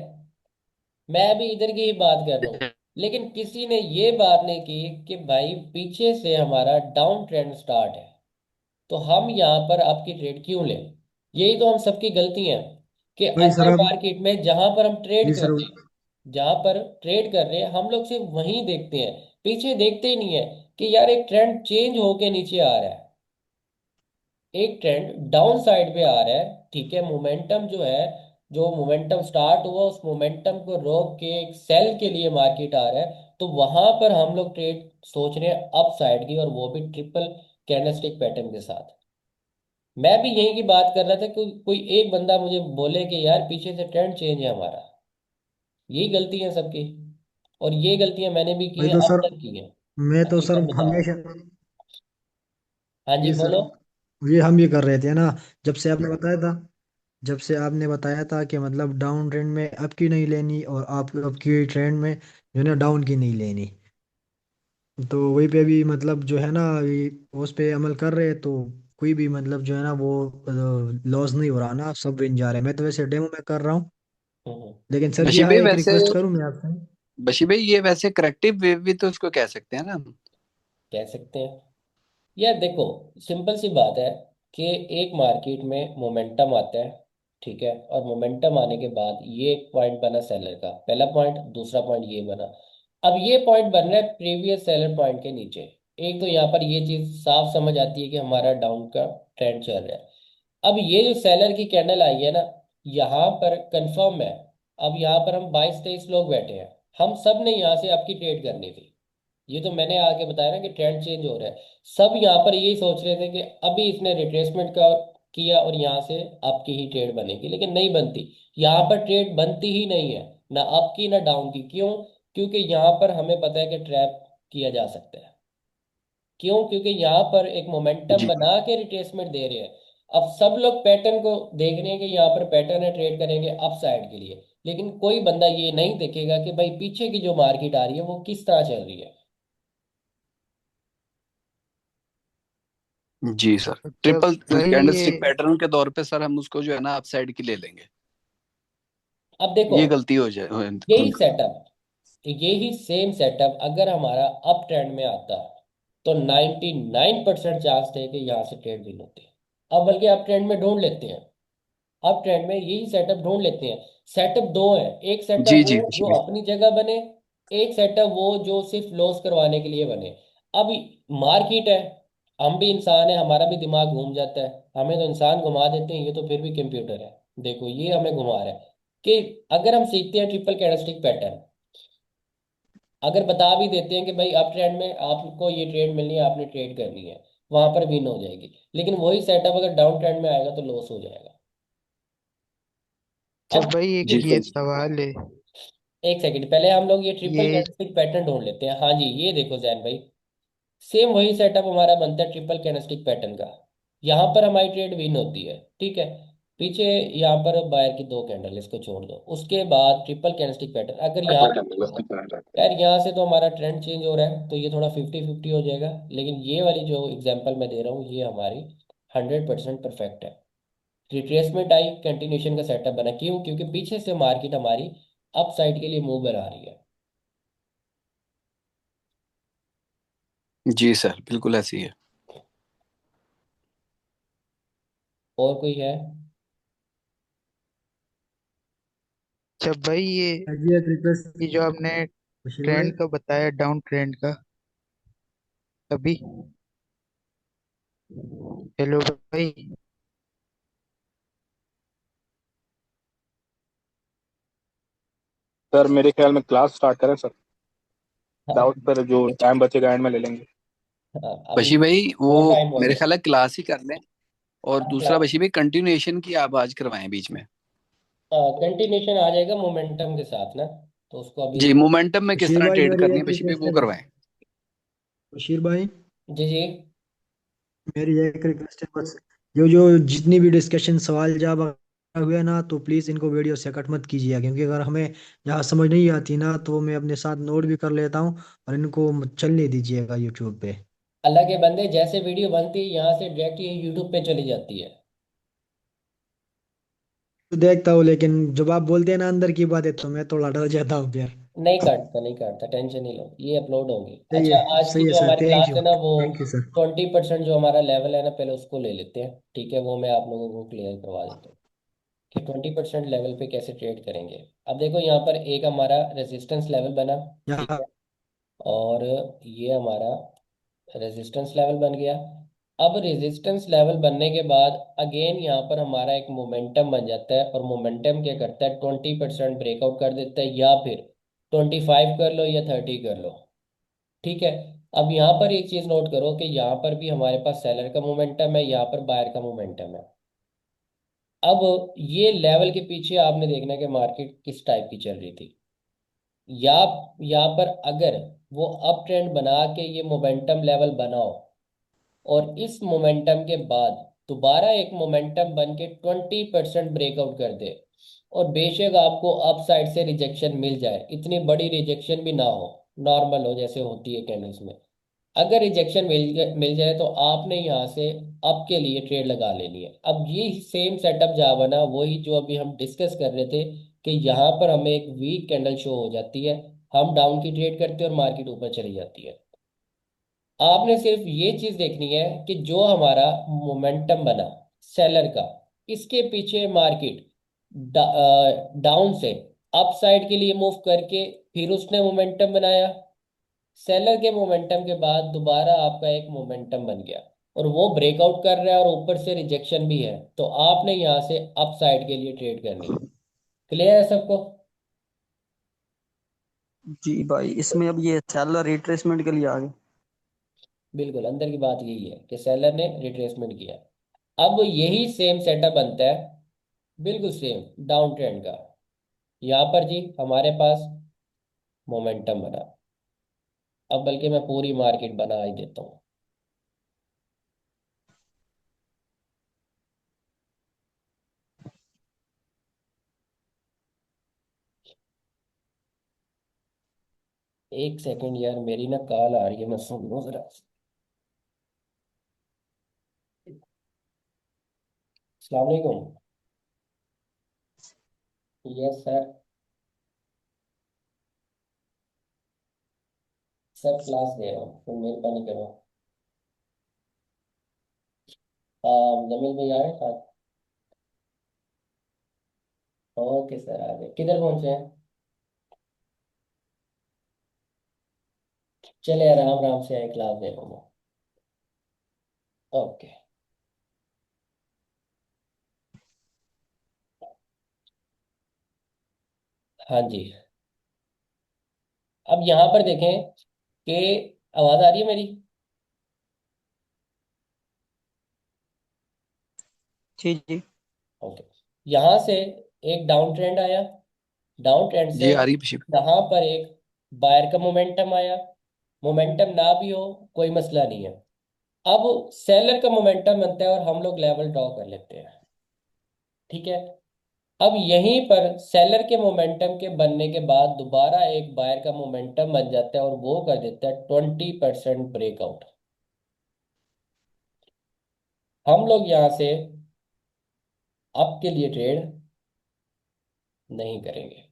S1: मैं भी इधर की ही बात कर रहा हूँ, लेकिन किसी ने ये बात नहीं की कि भाई पीछे से हमारा डाउन ट्रेंड स्टार्ट है, तो हम यहाँ पर आपकी ट्रेड क्यों लें? यही तो हम सबकी गलती है कि
S9: वही सर
S1: अंदर
S9: आप।
S1: मार्केट में जहां पर हम ट्रेड
S9: जी
S1: कर
S9: सर।
S1: रहे हैं, जहां पर ट्रेड कर रहे हैं हम लोग सिर्फ वहीं देखते हैं, पीछे देखते ही नहीं है कि यार एक ट्रेंड चेंज होके नीचे आ रहा है, एक ट्रेंड डाउन साइड पे आ रहा है, ठीक है। मोमेंटम जो है, जो मोमेंटम स्टार्ट हुआ उस मोमेंटम को रोक के एक सेल के लिए मार्केट आ रहा है, तो वहां पर हम लोग ट्रेड सोच रहे हैं अप साइड की, और वो भी ट्रिपल कैंडलस्टिक पैटर्न के साथ। मैं भी यही की बात कर रहा था कि कोई एक बंदा मुझे बोले कि यार पीछे से ट्रेंड चेंज है हमारा। यही गलती है सबकी, और ये गलतियां मैंने भी की
S9: वही
S1: है,
S9: तो
S1: अब
S9: सर,
S1: तक की है।
S9: मैं तो सर
S1: हकीकत बताओ।
S9: हमेशा।
S1: हाँ जी
S9: जी सर,
S1: बोलो।
S9: ये हम भी कर रहे थे ना, जब से आपने बताया था जब से आपने बताया था कि मतलब डाउन ट्रेंड में अप की नहीं लेनी, और आप अप की ट्रेंड में जो है ना डाउन की नहीं लेनी, तो वही पे भी मतलब जो है ना अभी उस पे अमल कर रहे हैं, तो कोई भी मतलब जो है ना वो लॉस नहीं हो रहा ना, सब विन जा रहे हैं। मैं तो वैसे डेमो में कर रहा हूँ।
S1: हम्म।
S9: लेकिन सर जी,
S6: बशीर
S9: हाँ
S6: भाई
S9: एक
S6: वैसे,
S9: रिक्वेस्ट करूँ मैं आपसे।
S6: बशीर भाई ये वैसे करेक्टिव वेव भी तो उसको कह सकते हैं ना हम।
S1: कह सकते हैं। यार देखो, सिंपल सी बात है कि एक मार्केट में मोमेंटम आता है, ठीक है। और मोमेंटम आने के बाद ये एक पॉइंट बना सेलर का, पहला पॉइंट, दूसरा पॉइंट ये बना। अब ये पॉइंट बन रहा है प्रीवियस सेलर पॉइंट के नीचे। एक तो यहाँ पर ये चीज साफ समझ आती है कि हमारा डाउन का ट्रेंड चल रहा है। अब ये जो सेलर की कैंडल आई है ना, यहाँ पर कंफर्म है। अब यहाँ पर हम 22-23 लोग बैठे हैं, हम सब ने यहाँ से आपकी ट्रेड करनी थी। ये तो मैंने आके बताया ना कि ट्रेंड चेंज हो रहा है। सब यहाँ पर यही सोच रहे थे कि अभी इसने रिट्रेसमेंट का किया और यहाँ से आपकी ही ट्रेड बनेगी, लेकिन नहीं बनती। यहाँ पर ट्रेड बनती ही नहीं है, ना अप की ना डाउन की। क्यों? क्योंकि यहाँ पर हमें पता है कि ट्रैप किया जा सकता है। क्यों? क्योंकि यहाँ पर एक मोमेंटम
S6: जी।
S1: बना के रिट्रेसमेंट दे रहे हैं। अब सब लोग पैटर्न को देख रहे हैं कि यहाँ पर पैटर्न है, ट्रेड करेंगे अप साइड के लिए, लेकिन कोई बंदा ये नहीं देखेगा कि भाई पीछे की जो मार्केट आ रही है वो किस तरह चल रही है।
S6: जी सर।
S11: अच्छा
S6: ट्रिपल
S11: भाई ये,
S6: कैंडलस्टिक पैटर्न के तौर पे सर हम उसको जो है ना अपसाइड की ले लेंगे।
S1: अब देखो,
S6: ये गलती हो जाए
S1: यही सेटअप, यही सेम सेटअप अगर हमारा अप ट्रेंड में आता, तो 99% चांस थे कि यहाँ से ट्रेड विन होती है। अब बल्कि आप ट्रेंड में ढूंढ लेते हैं, आप ट्रेंड में यही सेटअप ढूंढ लेते हैं। सेटअप दो है, एक सेटअप
S6: जी जी
S1: वो जो
S6: जी।
S1: अपनी जगह बने, एक सेटअप वो जो सिर्फ लॉस करवाने के लिए बने। अब मार्केट है, हम भी इंसान है, हमारा भी दिमाग घूम जाता है, हमें तो इंसान घुमा देते हैं, ये तो फिर भी कंप्यूटर है। देखो ये हमें घुमा रहा है कि अगर हम सीखते हैं ट्रिपल कैंडलस्टिक पैटर्न, अगर बता भी देते हैं कि भाई अप ट्रेंड में आपको ये ट्रेड मिलनी है, आपने ट्रेड करनी है, वहां पर विन हो जाएगी, लेकिन वही सेटअप अगर डाउन ट्रेंड में आएगा तो लॉस हो जाएगा।
S11: अच्छा
S1: अब
S11: भाई एक
S6: जी
S11: ये सवाल है।
S1: एक सेकंड, पहले हम लोग ये ट्रिपल
S11: ये
S1: कैंडलस्टिक पैटर्न ढूंढ लेते हैं। हाँ जी, ये देखो जैन भाई, सेम वही सेटअप हमारा बनता है ट्रिपल कैंडलस्टिक पैटर्न का। यहाँ पर हमारी ट्रेड विन होती है, ठीक है। पीछे यहाँ पर बायर की दो कैंडल, इसको छोड़ दो, उसके बाद ट्रिपल कैंडलस्टिक पैटर्न, अगर यहाँ यार यहाँ से तो हमारा ट्रेंड चेंज हो रहा है, तो ये थोड़ा 50-50 हो जाएगा, लेकिन ये वाली जो एग्जांपल मैं दे रहा हूँ ये हमारी 100% परफेक्ट है। रिट्रेसमेंट आई, कंटिन्यूशन का सेटअप बना, क्यों? क्योंकि पीछे से मार्केट हमारी अप साइड के लिए मूव बना रही है।
S6: जी सर, बिल्कुल ऐसी है।
S1: और कोई है?
S11: अच्छा भाई
S9: आइडिया रिक्वेस्ट।
S11: ये जो आपने
S9: बशीर भाई।
S11: ट्रेंड का बताया डाउन ट्रेंड का अभी। हेलो भाई।
S7: सर मेरे ख्याल में क्लास स्टार्ट करें सर,
S1: हाँ
S7: डाउट पर जो टाइम बचेगा एंड में ले लेंगे।
S1: हाँ, अभी
S6: बशी भाई वो
S1: बहुत टाइम हो
S6: मेरे
S1: गया।
S6: ख्याल है क्लास ही कर लें। और
S1: हाँ
S6: दूसरा
S1: क्लास,
S6: बशी भाई कंटिन्यूएशन की आप आज करवाएं बीच में।
S1: कंटिन्यूशन आ जाएगा मोमेंटम के साथ ना, तो उसको अभी।
S6: जी, मोमेंटम में किस
S9: बशीर
S6: तरह
S9: भाई
S6: ट्रेड
S9: मेरी
S6: करनी है
S9: एक
S6: बशी भाई,
S9: रिक्वेस्ट
S6: वो
S9: है।
S6: करवाएं।
S9: बशीर भाई
S1: जी जी।
S9: मेरी एक रिक्वेस्ट है बस। जो जो जितनी भी डिस्कशन सवाल जवाब हुए ना, तो प्लीज़ इनको वीडियो से कट मत कीजिएगा, क्योंकि अगर हमें यहाँ समझ नहीं आती ना तो मैं अपने साथ नोट भी कर लेता हूँ, और इनको चलने दीजिएगा यूट्यूब पे।
S1: अल्लाह के बंदे, जैसे वीडियो बनती है यहाँ से डायरेक्ट ये यूट्यूब पे चली जाती है।
S9: तो देखता हूँ, लेकिन जब आप बोलते हैं ना अंदर की बात है तो मैं थोड़ा डर जाता हूँ फिर।
S1: नहीं काटता, नहीं काटता, टेंशन नहीं लो, ये अपलोड होंगी।
S9: सही
S1: अच्छा,
S9: है,
S1: आज की
S9: सही है
S1: जो
S9: सर,
S1: हमारी
S9: थैंक
S1: क्लास
S9: यू।
S1: है ना वो
S9: थैंक यू सर।
S1: 20% जो हमारा लेवल है ना, पहले उसको ले लेते हैं, ठीक है? वो मैं आप लोगों को क्लियर करवा देता हूँ कि 20% लेवल पे कैसे ट्रेड करेंगे। अब देखो यहाँ पर एक हमारा रेजिस्टेंस लेवल बना, ठीक
S9: यहाँ
S1: है, और ये हमारा रेजिस्टेंस लेवल बन गया। अब रेजिस्टेंस लेवल बनने के बाद अगेन यहाँ पर हमारा एक मोमेंटम बन जाता है, और मोमेंटम क्या करता है, 20% ब्रेकआउट कर देता है, या फिर 25 कर लो या 30 कर लो, ठीक है। अब यहाँ पर एक चीज नोट करो कि यहाँ पर भी हमारे पास सेलर का मोमेंटम है, यहाँ पर बायर का मोमेंटम है। अब ये लेवल के पीछे आपने देखना है कि मार्केट किस टाइप की चल रही थी। या यहाँ पर अगर वो अप ट्रेंड बना के ये मोमेंटम लेवल बनाओ, और इस मोमेंटम के बाद दोबारा एक मोमेंटम बन के 20% ब्रेकआउट कर दे, और बेशक आपको अप साइड से रिजेक्शन मिल जाए, इतनी बड़ी रिजेक्शन भी ना हो, नॉर्मल हो जैसे होती है कैंडल्स में, अगर रिजेक्शन मिल जाए तो आपने यहाँ से अप के लिए ट्रेड लगा लेनी है। अब ये सेम सेटअप जहाँ बना, वही जो अभी हम डिस्कस कर रहे थे कि यहाँ पर हमें एक वीक कैंडल शो हो जाती है, हम डाउन की ट्रेड करते हैं और मार्केट ऊपर चली जाती है। आपने सिर्फ ये चीज देखनी है कि जो हमारा मोमेंटम बना सेलर का, इसके पीछे मार्केट डाउन से अप साइड के लिए मूव करके फिर उसने मोमेंटम बनाया, सेलर के मोमेंटम के बाद दोबारा आपका एक मोमेंटम बन गया, और वो ब्रेकआउट कर रहा है और ऊपर से रिजेक्शन भी है, तो आपने यहाँ से अप साइड के लिए ट्रेड करनी है। क्लियर है सबको?
S4: जी भाई, इसमें अब ये सेलर रिट्रेसमेंट के लिए आ गए।
S1: बिल्कुल, अंदर की बात यही है कि सेलर ने रिट्रेसमेंट किया। अब यही सेम सेटअप बनता है, बिल्कुल सेम डाउन ट्रेंड का। यहाँ पर जी हमारे पास मोमेंटम बना, अब बल्कि मैं पूरी मार्केट बना ही देता हूँ। एक सेकंड यार, मेरी ना कॉल आ रही है, मैं सुन लूँ जरा। अस्सलाम वालेकुम। Yes sir. सर क्लास दे रहा हूँ, तो मेहरबानी करो। जमील भाई आए साथ। ओके सर, आ गए, किधर पहुंचे हैं? चले आराम आराम से आए, क्लास दे लूंगा। ओके। हाँ जी। अब यहाँ पर देखें कि आवाज आ रही है मेरी?
S4: जी जी।
S1: ओके। यहाँ से एक डाउन ट्रेंड आया, डाउन ट्रेंड से
S6: जी आ रही है बशी
S1: यहाँ पर एक बायर का मोमेंटम आया। मोमेंटम ना भी हो कोई मसला नहीं है। अब सेलर का मोमेंटम बनता है और हम लोग लेवल ड्रॉ कर लेते हैं। ठीक है। अब यहीं पर सेलर के मोमेंटम के बनने के बाद दोबारा एक बायर का मोमेंटम बन जाता है और वो कर देता है 20% ब्रेकआउट। हम लोग यहाँ से अप के लिए ट्रेड नहीं करेंगे,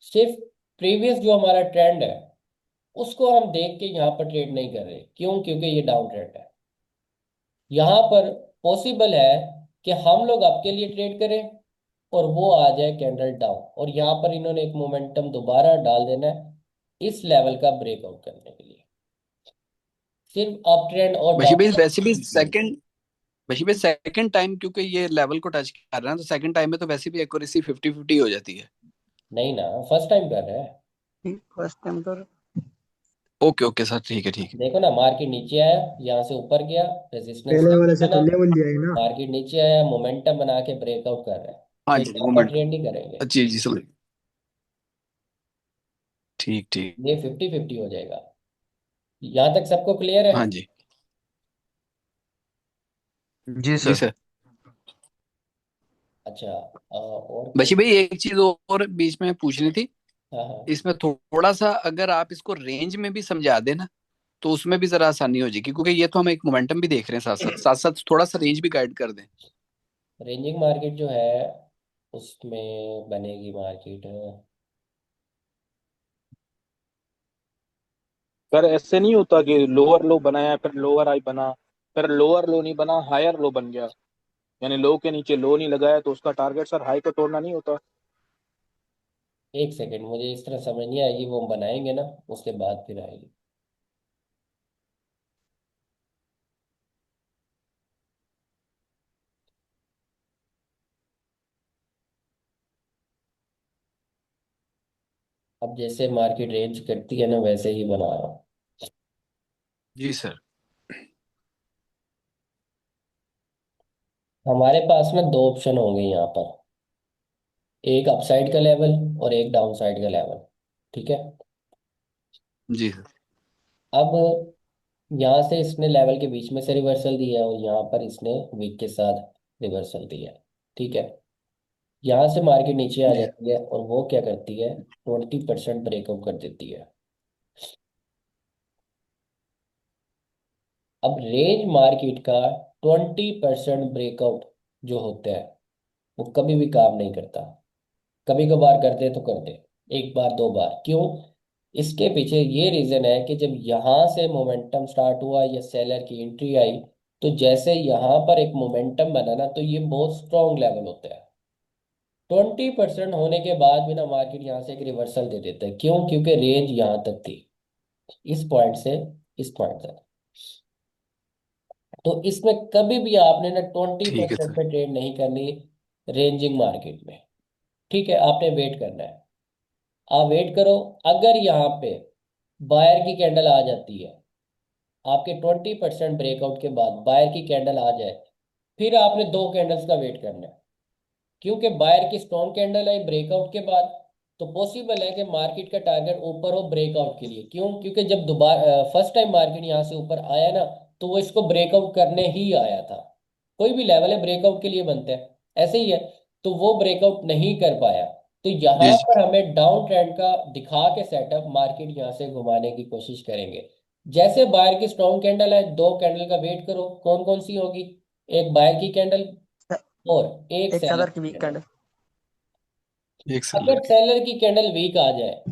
S1: सिर्फ प्रीवियस जो हमारा ट्रेंड है उसको हम देख के यहाँ पर ट्रेड नहीं कर रहे। क्यों? क्योंकि ये डाउन ट्रेंड है। यहाँ पर पॉसिबल है कि हम लोग अप के लिए ट्रेड करें और वो आ जाए कैंडल डाउन, और यहाँ पर इन्होंने एक मोमेंटम दोबारा डाल देना है इस लेवल का ब्रेकआउट करने के लिए। सिर्फ अप ट्रेंड और
S6: बशी भाई।
S1: डाउन।
S6: वैसे भी सेकंड बशी भाई सेकंड टाइम क्योंकि ये लेवल को टच कर रहा है, तो सेकंड टाइम में तो वैसे भी एक्यूरेसी 50-50 हो जाती है।
S1: नहीं ना, फर्स्ट टाइम कर रहे हैं।
S4: फर्स्ट टाइम कर।
S6: ओके ओके सर, ठीक है ठीक है।
S1: देखो ना, मार्केट नीचे आया, यहाँ से ऊपर गया, रेजिस्टेंस
S9: पहले वाले से
S1: बना,
S9: तो लेवल लिया है ना।
S1: मार्केट नीचे आया, मोमेंटम बना के ब्रेकआउट कर रहा है।
S6: हाँ
S1: तो
S6: जी
S1: यहाँ पर
S6: मोमेंट।
S1: ट्रेड नहीं करेंगे,
S6: जी जी समझ। ठीक ठीक।
S1: ये 50-50 हो जाएगा। यहाँ तक सबको क्लियर है?
S6: हाँ जी।
S5: जी
S6: जी
S5: सर।
S6: सर।
S1: अच्छा, और
S6: बशी
S1: कुछ?
S6: भाई एक चीज और बीच में पूछनी थी।
S1: हाँ हाँ।
S6: इसमें थोड़ा सा अगर आप इसको रेंज में भी समझा देना तो उसमें भी जरा आसानी हो जाएगी, क्योंकि ये तो हम एक मोमेंटम भी देख रहे हैं, साथ साथ थोड़ा सा रेंज भी गाइड कर दें।
S1: रेंजिंग मार्केट जो है उसमें बनेगी मार्केट।
S7: सर ऐसे नहीं होता कि लोअर लो बनाया फिर लोअर हाई बना, फिर लोअर लो नहीं बना हायर लो बन गया, यानी लो के नीचे लो नहीं लगाया तो उसका टारगेट सर हाई को तोड़ना नहीं होता?
S1: एक सेकंड, मुझे इस तरह समझ नहीं आएगी, वो हम बनाएंगे ना उसके बाद फिर आएगी। अब जैसे मार्केट रेंज करती है ना वैसे ही बना रहा हूँ।
S6: जी सर।
S1: हमारे पास में दो ऑप्शन होंगे यहाँ पर, एक अपसाइड का लेवल और एक डाउन साइड का लेवल। ठीक है।
S6: जी सर।
S1: अब यहाँ से इसने लेवल के बीच में से रिवर्सल दिया है और यहाँ पर इसने वीक के साथ रिवर्सल दिया है। ठीक है। यहाँ से मार्केट नीचे आ
S6: जी
S1: जाती है और वो क्या करती है, 20% ब्रेकआउट कर देती है। अब रेंज मार्केट का 20% ब्रेकआउट जो होता है वो कभी भी काम नहीं करता। कभी कभार करते तो करते, एक बार दो बार। क्यों? इसके पीछे ये रीजन है कि जब यहाँ से मोमेंटम स्टार्ट हुआ या सेलर की एंट्री आई, तो जैसे यहाँ पर एक मोमेंटम बना ना, तो ये बहुत स्ट्रॉन्ग लेवल होता है। 20% होने के बाद भी ना मार्केट यहाँ से एक रिवर्सल दे देता है। क्यों? क्योंकि रेंज यहाँ तक थी, इस पॉइंट से इस पॉइंट तक। तो इसमें कभी भी आपने ना ट्वेंटी
S6: ठीक है
S1: परसेंट
S6: सर।
S1: पे ट्रेड नहीं करनी रेंजिंग मार्केट में। ठीक है, आपने वेट करना है। आप वेट करो, अगर यहाँ पे बायर की कैंडल आ जाती है, आपके 20% ब्रेकआउट के बाद बायर की कैंडल आ जाए, फिर आपने दो कैंडल्स का वेट करना है। क्योंकि बायर की स्ट्रॉन्ग कैंडल आई ब्रेकआउट के बाद, तो पॉसिबल है कि मार्केट का टारगेट ऊपर हो ब्रेकआउट के लिए। क्यों? क्योंकि जब दोबारा फर्स्ट टाइम मार्केट यहाँ से ऊपर आया ना, तो वो इसको ब्रेकआउट करने ही आया था। कोई भी लेवल है ब्रेकआउट के लिए बनता है, ऐसे ही है। तो वो ब्रेकआउट नहीं कर पाया, तो
S6: जी
S1: यहाँ
S6: जी।
S1: पर हमें डाउन ट्रेंड का दिखा के सेटअप मार्केट यहाँ से घुमाने की कोशिश करेंगे। जैसे बायर की स्ट्रॉन्ग कैंडल है, दो कैंडल का वेट करो, कौन कौन सी होगी? एक बायर की कैंडल और एक
S4: एक
S1: सेलर
S4: सेलर की
S1: की
S4: वीक
S1: कैंडल।
S4: कैंडल।
S6: एक सेकंड
S1: अगर
S6: लड़के।
S1: सेलर की कैंडल वीक आ जाए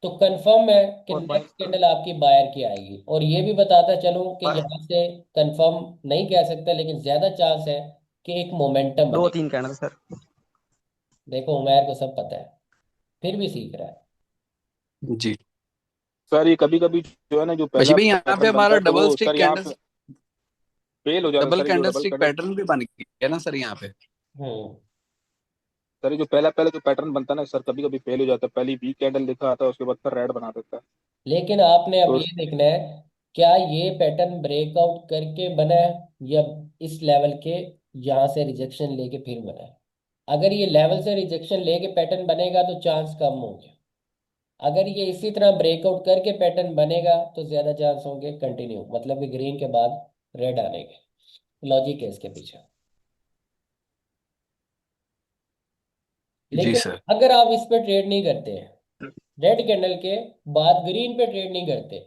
S1: तो कंफर्म है कि
S4: और बाय
S1: नेक्स्ट कैंडल आपकी बायर की आएगी। और ये भी बताता चलूं कि यहाँ से कंफर्म नहीं कह सकता, लेकिन ज्यादा चांस है कि एक मोमेंटम
S4: दो
S1: बनेगा।
S4: तीन कैंडल सर।
S1: देखो उमैर को सब पता है, फिर भी सीख रहा है।
S6: जी
S7: सर ये कभी कभी जो है ना, जो
S6: बशी
S7: पहला
S6: भाई, यहाँ पे
S7: पैटर्न बनता
S6: हमारा
S7: है तो
S6: डबल
S7: वो
S6: स्टिक
S7: सर यहाँ
S6: कैंडल
S7: पे फेल हो जाता है
S6: डबल
S7: सर, ये जो
S6: candle
S7: double
S6: stick
S7: candle.
S6: Pattern भी बन गया ना सर यहाँ पे।
S1: हम्म।
S7: सर ये जो पहला पहला जो पैटर्न बनता है ना सर, कभी कभी फेल हो जाता है, पहली वीक कैंडल दिखा आता है, उसके बाद फिर रेड बना देता है।
S1: लेकिन आपने अब
S7: तो
S1: ये देखना है, क्या ये पैटर्न ब्रेकआउट करके बना है या इस लेवल के यहाँ से रिजेक्शन लेके फिर बना है। अगर ये लेवल से रिजेक्शन लेके पैटर्न बनेगा तो चांस कम होंगे। अगर ये इसी तरह ब्रेकआउट करके पैटर्न बनेगा तो ज्यादा चांस होंगे कंटिन्यू, मतलब कि ग्रीन के बाद रेड आने के। लॉजिक है इसके पीछे।
S6: जी
S1: लेकिन
S6: सर।
S1: अगर आप इस पे ट्रेड नहीं करते हैं, रेड कैंडल के बाद ग्रीन पे ट्रेड नहीं करते,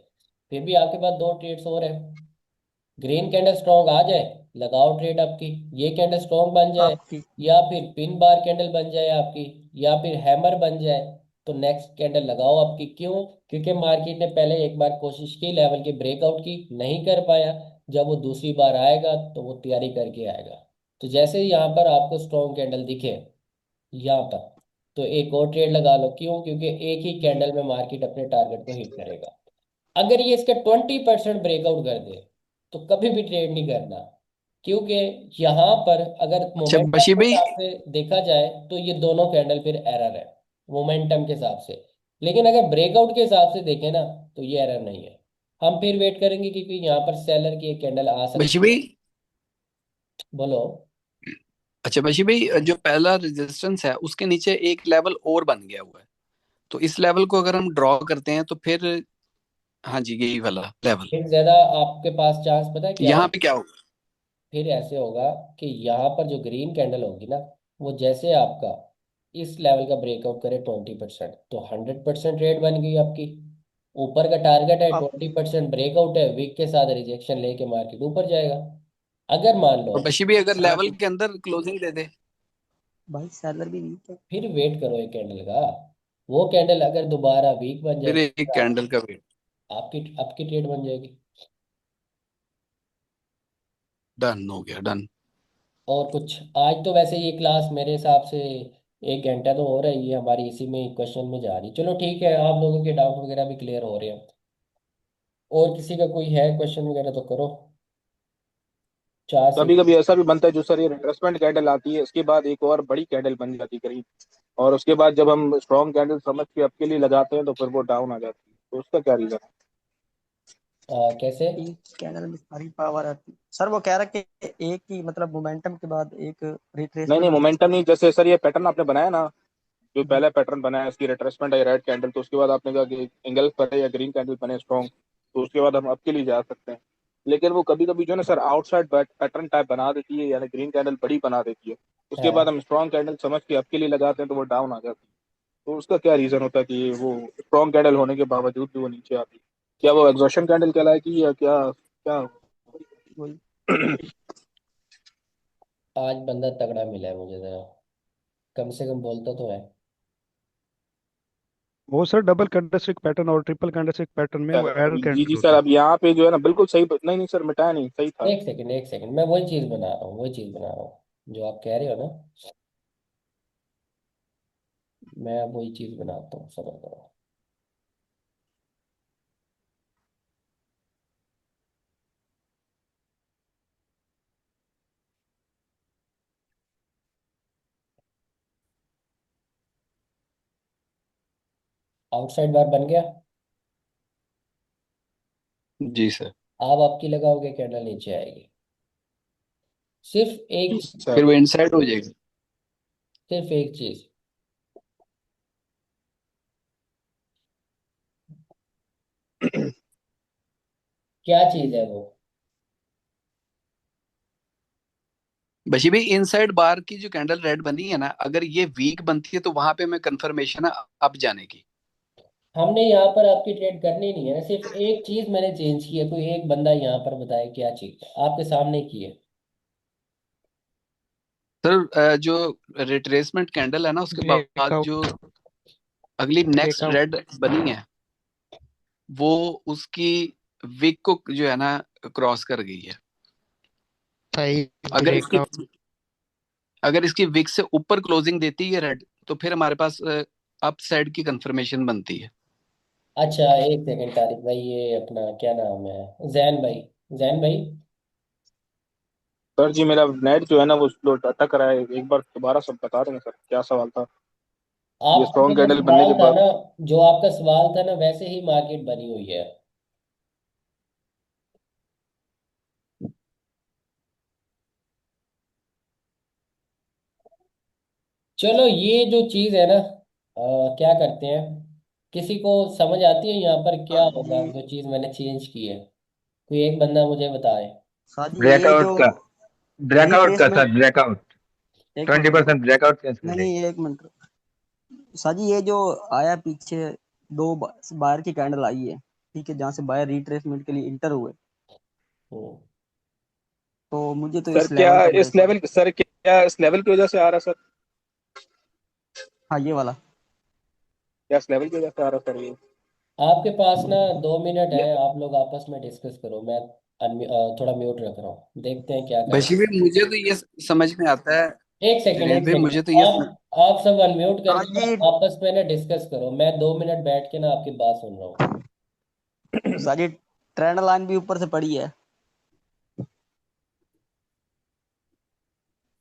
S1: फिर भी आपके पास दो ट्रेड्स और हैं। ग्रीन कैंडल स्ट्रॉन्ग आ जाए, लगाओ ट्रेड आपकी। ये कैंडल स्ट्रॉन्ग बन जाए,
S4: आपकी
S1: या फिर पिन बार कैंडल बन जाए आपकी, या फिर हैमर बन जाए, तो नेक्स्ट कैंडल लगाओ आपकी। क्यों? क्योंकि मार्केट ने पहले एक बार कोशिश की, लेवल की ब्रेकआउट की, नहीं कर पाया। जब वो दूसरी बार आएगा तो वो तैयारी करके आएगा। तो जैसे यहाँ पर आपको स्ट्रॉन्ग कैंडल दिखे यहाँ पर, तो एक और ट्रेड लगा लो। क्यों? क्योंकि एक ही कैंडल में मार्केट अपने टारगेट को हिट करेगा। अगर ये इसका 20% ब्रेकआउट कर दे तो कभी भी ट्रेड नहीं करना। क्योंकि यहाँ पर अगर
S6: अच्छा
S1: मोमेंटम
S6: बशी
S1: के
S6: भाई,
S1: हिसाब से देखा जाए तो ये दोनों कैंडल फिर एरर है, मोमेंटम के हिसाब से। लेकिन अगर ब्रेकआउट के हिसाब से देखें ना, तो ये एरर नहीं है। हम फिर वेट करेंगे, क्योंकि यहाँ पर सेलर की एक कैंडल आ
S6: बशी
S1: सकती है।
S6: भाई।
S1: बोलो।
S6: अच्छा बशी भाई, जो पहला रेजिस्टेंस है उसके नीचे एक लेवल और बन गया हुआ है, तो इस लेवल को अगर हम ड्रॉ करते हैं तो फिर, हाँ जी, यही वाला लेवल,
S1: फिर ज्यादा आपके पास चांस पता है क्या
S6: यहाँ
S1: होगा?
S6: पे क्या होगा?
S1: फिर ऐसे होगा कि यहाँ पर जो ग्रीन कैंडल होगी ना, वो जैसे आपका इस लेवल का ब्रेकआउट करे 20%, तो 100% रेट बन गई आपकी। ऊपर का टारगेट है,
S4: आप
S1: 20% ब्रेकआउट है, वीक के साथ रिजेक्शन लेके मार्केट ऊपर जाएगा। अगर मान लो,
S6: और बशी भाई अगर
S4: सर
S6: लेवल के अंदर क्लोजिंग दे दे,
S4: भाई सैलर भी वीक है।
S1: फिर वेट करो एक कैंडल का। वो कैंडल अगर दोबारा वीक बन जाए,
S6: फिर एक कैंडल का वेट।
S1: आपकी आपकी ट्रेड बन जाएगी।
S6: डन हो गया, डन।
S1: और कुछ आज तो वैसे ये क्लास मेरे हिसाब से 1 घंटा तो हो रही है हमारी, इसी में क्वेश्चन में जा रही। चलो ठीक है, आप लोगों के डाउट वगैरह भी क्लियर हो रहे हैं। और किसी का कोई है क्वेश्चन वगैरह तो करो। 4 से।
S7: कभी कभी ऐसा भी बनता है जो सर, ये रिट्रेसमेंट कैंडल आती है, इसके बाद एक और बड़ी कैंडल बन जाती है करीब, और उसके बाद जब हम स्ट्रॉन्ग कैंडल समझ के आपके लिए लगाते हैं तो फिर वो डाउन आ जाती है, तो उसका क्या रीजन है?
S1: कैसे?
S4: एक कैंडल में सारी पावर आती है सर। वो कह रहा है कि एक ही मतलब मोमेंटम के बाद एक
S7: नहीं नहीं,
S4: रिट्रेसमेंट।
S7: मोमेंटम नहीं, जैसे सर ये पैटर्न आपने बनाया ना, जो पहला पैटर्न बना है इसकी रिट्रेसमेंट है रेड कैंडल, तो उसके बाद आपने कहा कि एंगल पर है या ग्रीन कैंडल बने स्ट्रॉन्ग, तो उसके बाद हम आपके लिए जा सकते हैं। लेकिन वो कभी कभी जो है ना सर, आउटसाइड पैटर्न टाइप बना देती है, यानी ग्रीन कैंडल बड़ी बना देती है, उसके बाद
S1: हाँ,
S7: हम स्ट्रॉन्ग कैंडल समझ के आपके लिए लगाते हैं तो वो डाउन आ जाती है। तो उसका क्या रीजन होता है कि वो स्ट्रॉन्ग कैंडल होने के बावजूद भी वो नीचे आती है? क्या वो एग्जॉशन कैंडल कहलाएगी या क्या क्या?
S4: वही
S1: आज बंदा तगड़ा मिला है मुझे जरा, कम से कम बोलता तो है।
S3: वो सर डबल कैंडलस्टिक पैटर्न और ट्रिपल कैंडलस्टिक पैटर्न में वो एरर
S7: जी
S3: कैंडल
S7: जी सर,
S3: होता है।
S7: अब यहाँ पे जो है ना बिल्कुल सही, नहीं नहीं सर, मिटाया नहीं, सही था।
S1: एक सेकंड, एक सेकंड, मैं वही चीज़ बना रहा हूँ, वही चीज़ बना रहा हूँ जो आप कह रहे हो ना। मैं अब वही चीज़ बनाता हूँ, समझ रहा हूँ। आउटसाइड बार बन गया।
S6: जी सर।
S1: आप आपकी लगाओगे, कैंडल नीचे आएगी। सिर्फ
S7: जी
S1: एक,
S6: फिर
S7: सर।
S6: वो इनसाइड हो जाएगी।
S1: सिर्फ एक चीज। क्या चीज है वो?
S6: बशी भाई, इनसाइड बार की जो कैंडल रेड बनी है ना, अगर ये वीक बनती है तो वहां पे मैं कंफर्मेशन है अब जाने की।
S1: हमने यहाँ पर आपकी ट्रेड करनी नहीं है ना, सिर्फ एक चीज मैंने चेंज की है। कोई एक बंदा यहाँ पर बताए क्या चीज है, आपके सामने की है।
S6: सर जो रिट्रेसमेंट कैंडल है ना, उसके बाद
S11: ब्रेकआउट।
S6: जो अगली नेक्स्ट
S11: ब्रेकआउट
S6: रेड बनी है वो उसकी विक को जो है ना क्रॉस कर गई है।
S11: सही
S6: अगर इसकी
S11: ब्रेकआउट
S6: अगर इसकी विक से ऊपर क्लोजिंग देती है रेड तो फिर हमारे पास अप साइड की कंफर्मेशन बनती है।
S1: अच्छा एक सेकंड तारिक भाई, ये अपना क्या नाम है, जैन भाई, जैन भाई,
S7: सर जी मेरा नेट जो है ना वो स्लो अटक रहा है, एक बार दोबारा सब बता देंगे सर क्या सवाल था। ये
S1: आपका
S7: स्ट्रॉन्ग
S1: जो
S7: कैंडल बनने
S1: सवाल
S7: के
S1: था
S7: बाद
S1: ना, जो आपका सवाल था ना, वैसे ही मार्केट बनी हुई है। चलो ये जो चीज है ना, क्या करते हैं, किसी को समझ आती है यहाँ पर क्या
S4: हाँ
S1: होगा
S4: जी
S1: जो चीज मैंने चेंज की है? कोई एक बंदा मुझे बताए।
S4: साजी, ये जो
S2: ब्रेकआउट का, ब्रेकआउट का
S4: रिट्रेसमेंट,
S2: सर, ब्रेकआउट
S4: एक मिनट
S2: 20% ब्रेकआउट चेंज कर
S4: नहीं
S2: देंगे।
S4: नहीं, एक मिनट साजी, ये जो आया पीछे दो बायर की कैंडल आई है, ठीक है, जहाँ से बायर रिट्रेसमेंट के लिए इंटर हुए,
S1: हम्म।
S4: तो मुझे तो
S7: सर
S4: इस
S7: क्या
S4: लेवल का
S7: इस
S4: ब्रेकआउट,
S7: लेवल सर क्या इस लेवल की वजह से आ रहा सर?
S4: हाँ ये वाला,
S7: क्या इस लेवल की वजह से आ रहा सर ये?
S1: आपके पास ना 2 मिनट है, आप लोग आपस में डिस्कस करो। मैं थोड़ा म्यूट रख रहा हूँ, देखते हैं क्या
S6: बशी
S1: करते
S6: भाई मुझे तो ये समझ में आता है।
S1: हैं। एक सेकंड,
S6: जुनेद
S1: एक
S6: भाई
S1: सेकंड,
S6: मुझे तो ये
S1: आप सब अनम्यूट करके ना
S4: साजी
S1: आपस में ना डिस्कस करो। मैं 2 मिनट बैठ के ना आपकी बात सुन रहा हूँ।
S4: साजी ट्रेंड लाइन भी ऊपर से पड़ी है।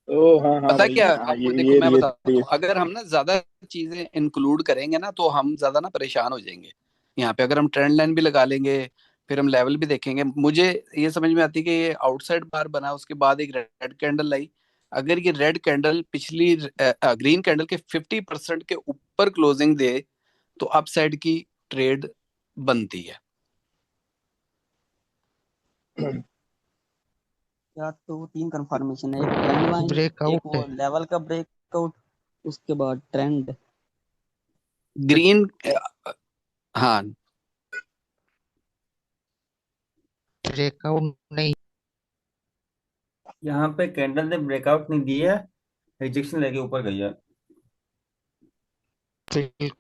S7: ओ हाँ हाँ
S6: पता
S7: भाई,
S6: क्या
S7: हाँ
S6: आपको,
S7: ये
S6: देखो
S7: ये
S6: मैं
S7: ये,
S6: बताता
S7: ये
S6: हूँ, अगर हम ना ज्यादा चीजें इंक्लूड करेंगे ना तो हम ज्यादा ना परेशान हो जाएंगे। यहाँ पे अगर हम ट्रेंड लाइन भी लगा लेंगे फिर हम लेवल भी देखेंगे। मुझे ये समझ में आती है कि ये आउटसाइड बार बना, उसके बाद एक रेड कैंडल आई। अगर ये रेड कैंडल पिछली ग्रीन कैंडल के 50% के ऊपर क्लोजिंग दे तो अप साइड की ट्रेड बनती है।
S4: या तो तीन कंफर्मेशन है, एक ट्रेंड लाइन, एक
S11: ब्रेकआउट
S4: वो
S11: है।
S4: लेवल का ब्रेकआउट, उसके बाद ट्रेंड।
S6: ग्रीन, हाँ,
S11: ब्रेकआउट नहीं।
S10: यहाँ पे कैंडल ने ब्रेकआउट नहीं दिया, रिजेक्शन लेके ऊपर गई है।
S11: बिल्कुल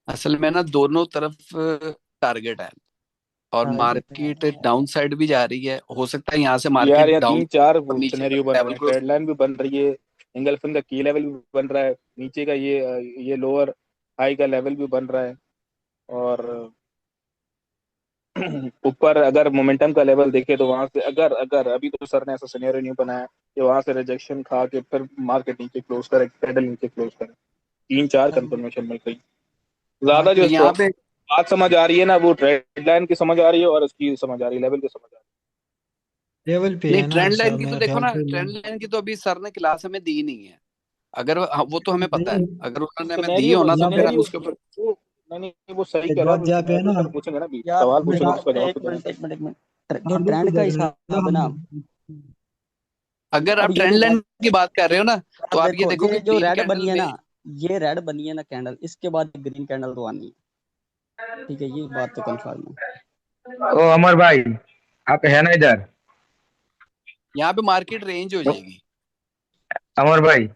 S6: असल में ना दोनों तरफ टारगेट है और
S4: टारगेट है।
S6: मार्केट डाउन साइड भी जा रही है। हो सकता है यहाँ से
S7: यार
S6: मार्केट
S7: यहाँ
S6: डाउन
S7: तीन चार
S6: और नीचे का
S7: सिनेरियो बन रहे
S6: लेवल
S7: हैं,
S6: को।
S7: ट्रेड लाइन भी बन रही है, एंगल्फिन का की लेवल भी बन रहा है, नीचे का ये लोअर हाई का लेवल भी बन रहा है, और ऊपर अगर मोमेंटम का लेवल देखे तो वहां से अगर अगर अभी तो सर ने ऐसा सिनेरियो नहीं बनाया कि वहां से रिजेक्शन खा के फिर मार्केट नीचे क्लोज करे, कैंडल नीचे क्लोज करे। तीन चार
S4: हाँ जी,
S7: कंफर्मेशन मिल गई। ज्यादा
S4: मार्केट
S6: तो
S7: जो
S6: यहाँ पे
S7: बात समझ आ रही है ना वो ट्रेड लाइन की समझ आ रही है और उसकी समझ आ रही है, लेवल की समझ आ
S9: लेवल पे
S6: नहीं,
S9: है ना
S6: ट्रेंड लाइन
S9: सब,
S6: की तो
S9: मेरे
S6: देखो
S9: ख्याल
S6: ना,
S9: से
S6: ट्रेंड लाइन की तो अभी सर ने क्लास हमें दी नहीं है। अगर वो तो हमें पता है,
S9: नहीं,
S6: अगर
S7: रही
S6: उन्होंने
S7: है।
S6: हमें दी हो
S7: सिनेरियो
S6: ना तो फिर हम
S7: सिनेरियो
S6: उसके ऊपर।
S7: वो नहीं नहीं वो सही
S9: एक
S7: कह रहा
S9: बात
S7: है, वो
S9: जहाँ पे है
S7: सिनेरियो
S9: ना,
S7: सर पूछेंगे ना, अभी
S4: यार
S7: सवाल पूछेंगे
S4: देखो,
S7: तो उसका जवाब
S4: एक
S7: तो देना
S4: मिनट एक
S7: पड़ेगा।
S4: मिनट एक मिनट, जो
S9: हाँ
S4: ट्रेंड
S9: बिल्कुल
S4: का
S9: देख रहे हैं
S4: हिसाब है ना,
S9: हम।
S6: अगर
S4: अब
S6: आप
S4: ये
S6: ट्रेंड
S4: जो
S6: लाइन
S4: रेड,
S6: की बात कर रहे हो ना तो
S4: अब
S6: आप ये
S4: देखो
S6: देखो कि
S4: ये जो
S6: ग्रीन
S4: रेड
S6: कैंडल
S4: बनी है
S6: में।
S4: ना, ये रेड बनी है ना कैंडल, इसके बाद ग्रीन कैंडल तो आनी है, ठीक है, ये बात तो कंफर्म है।
S2: ओ अमर भाई, आप है ना इधर?
S6: यहाँ पे मार्केट रेंज हो जाएगी।
S2: अमर भाई,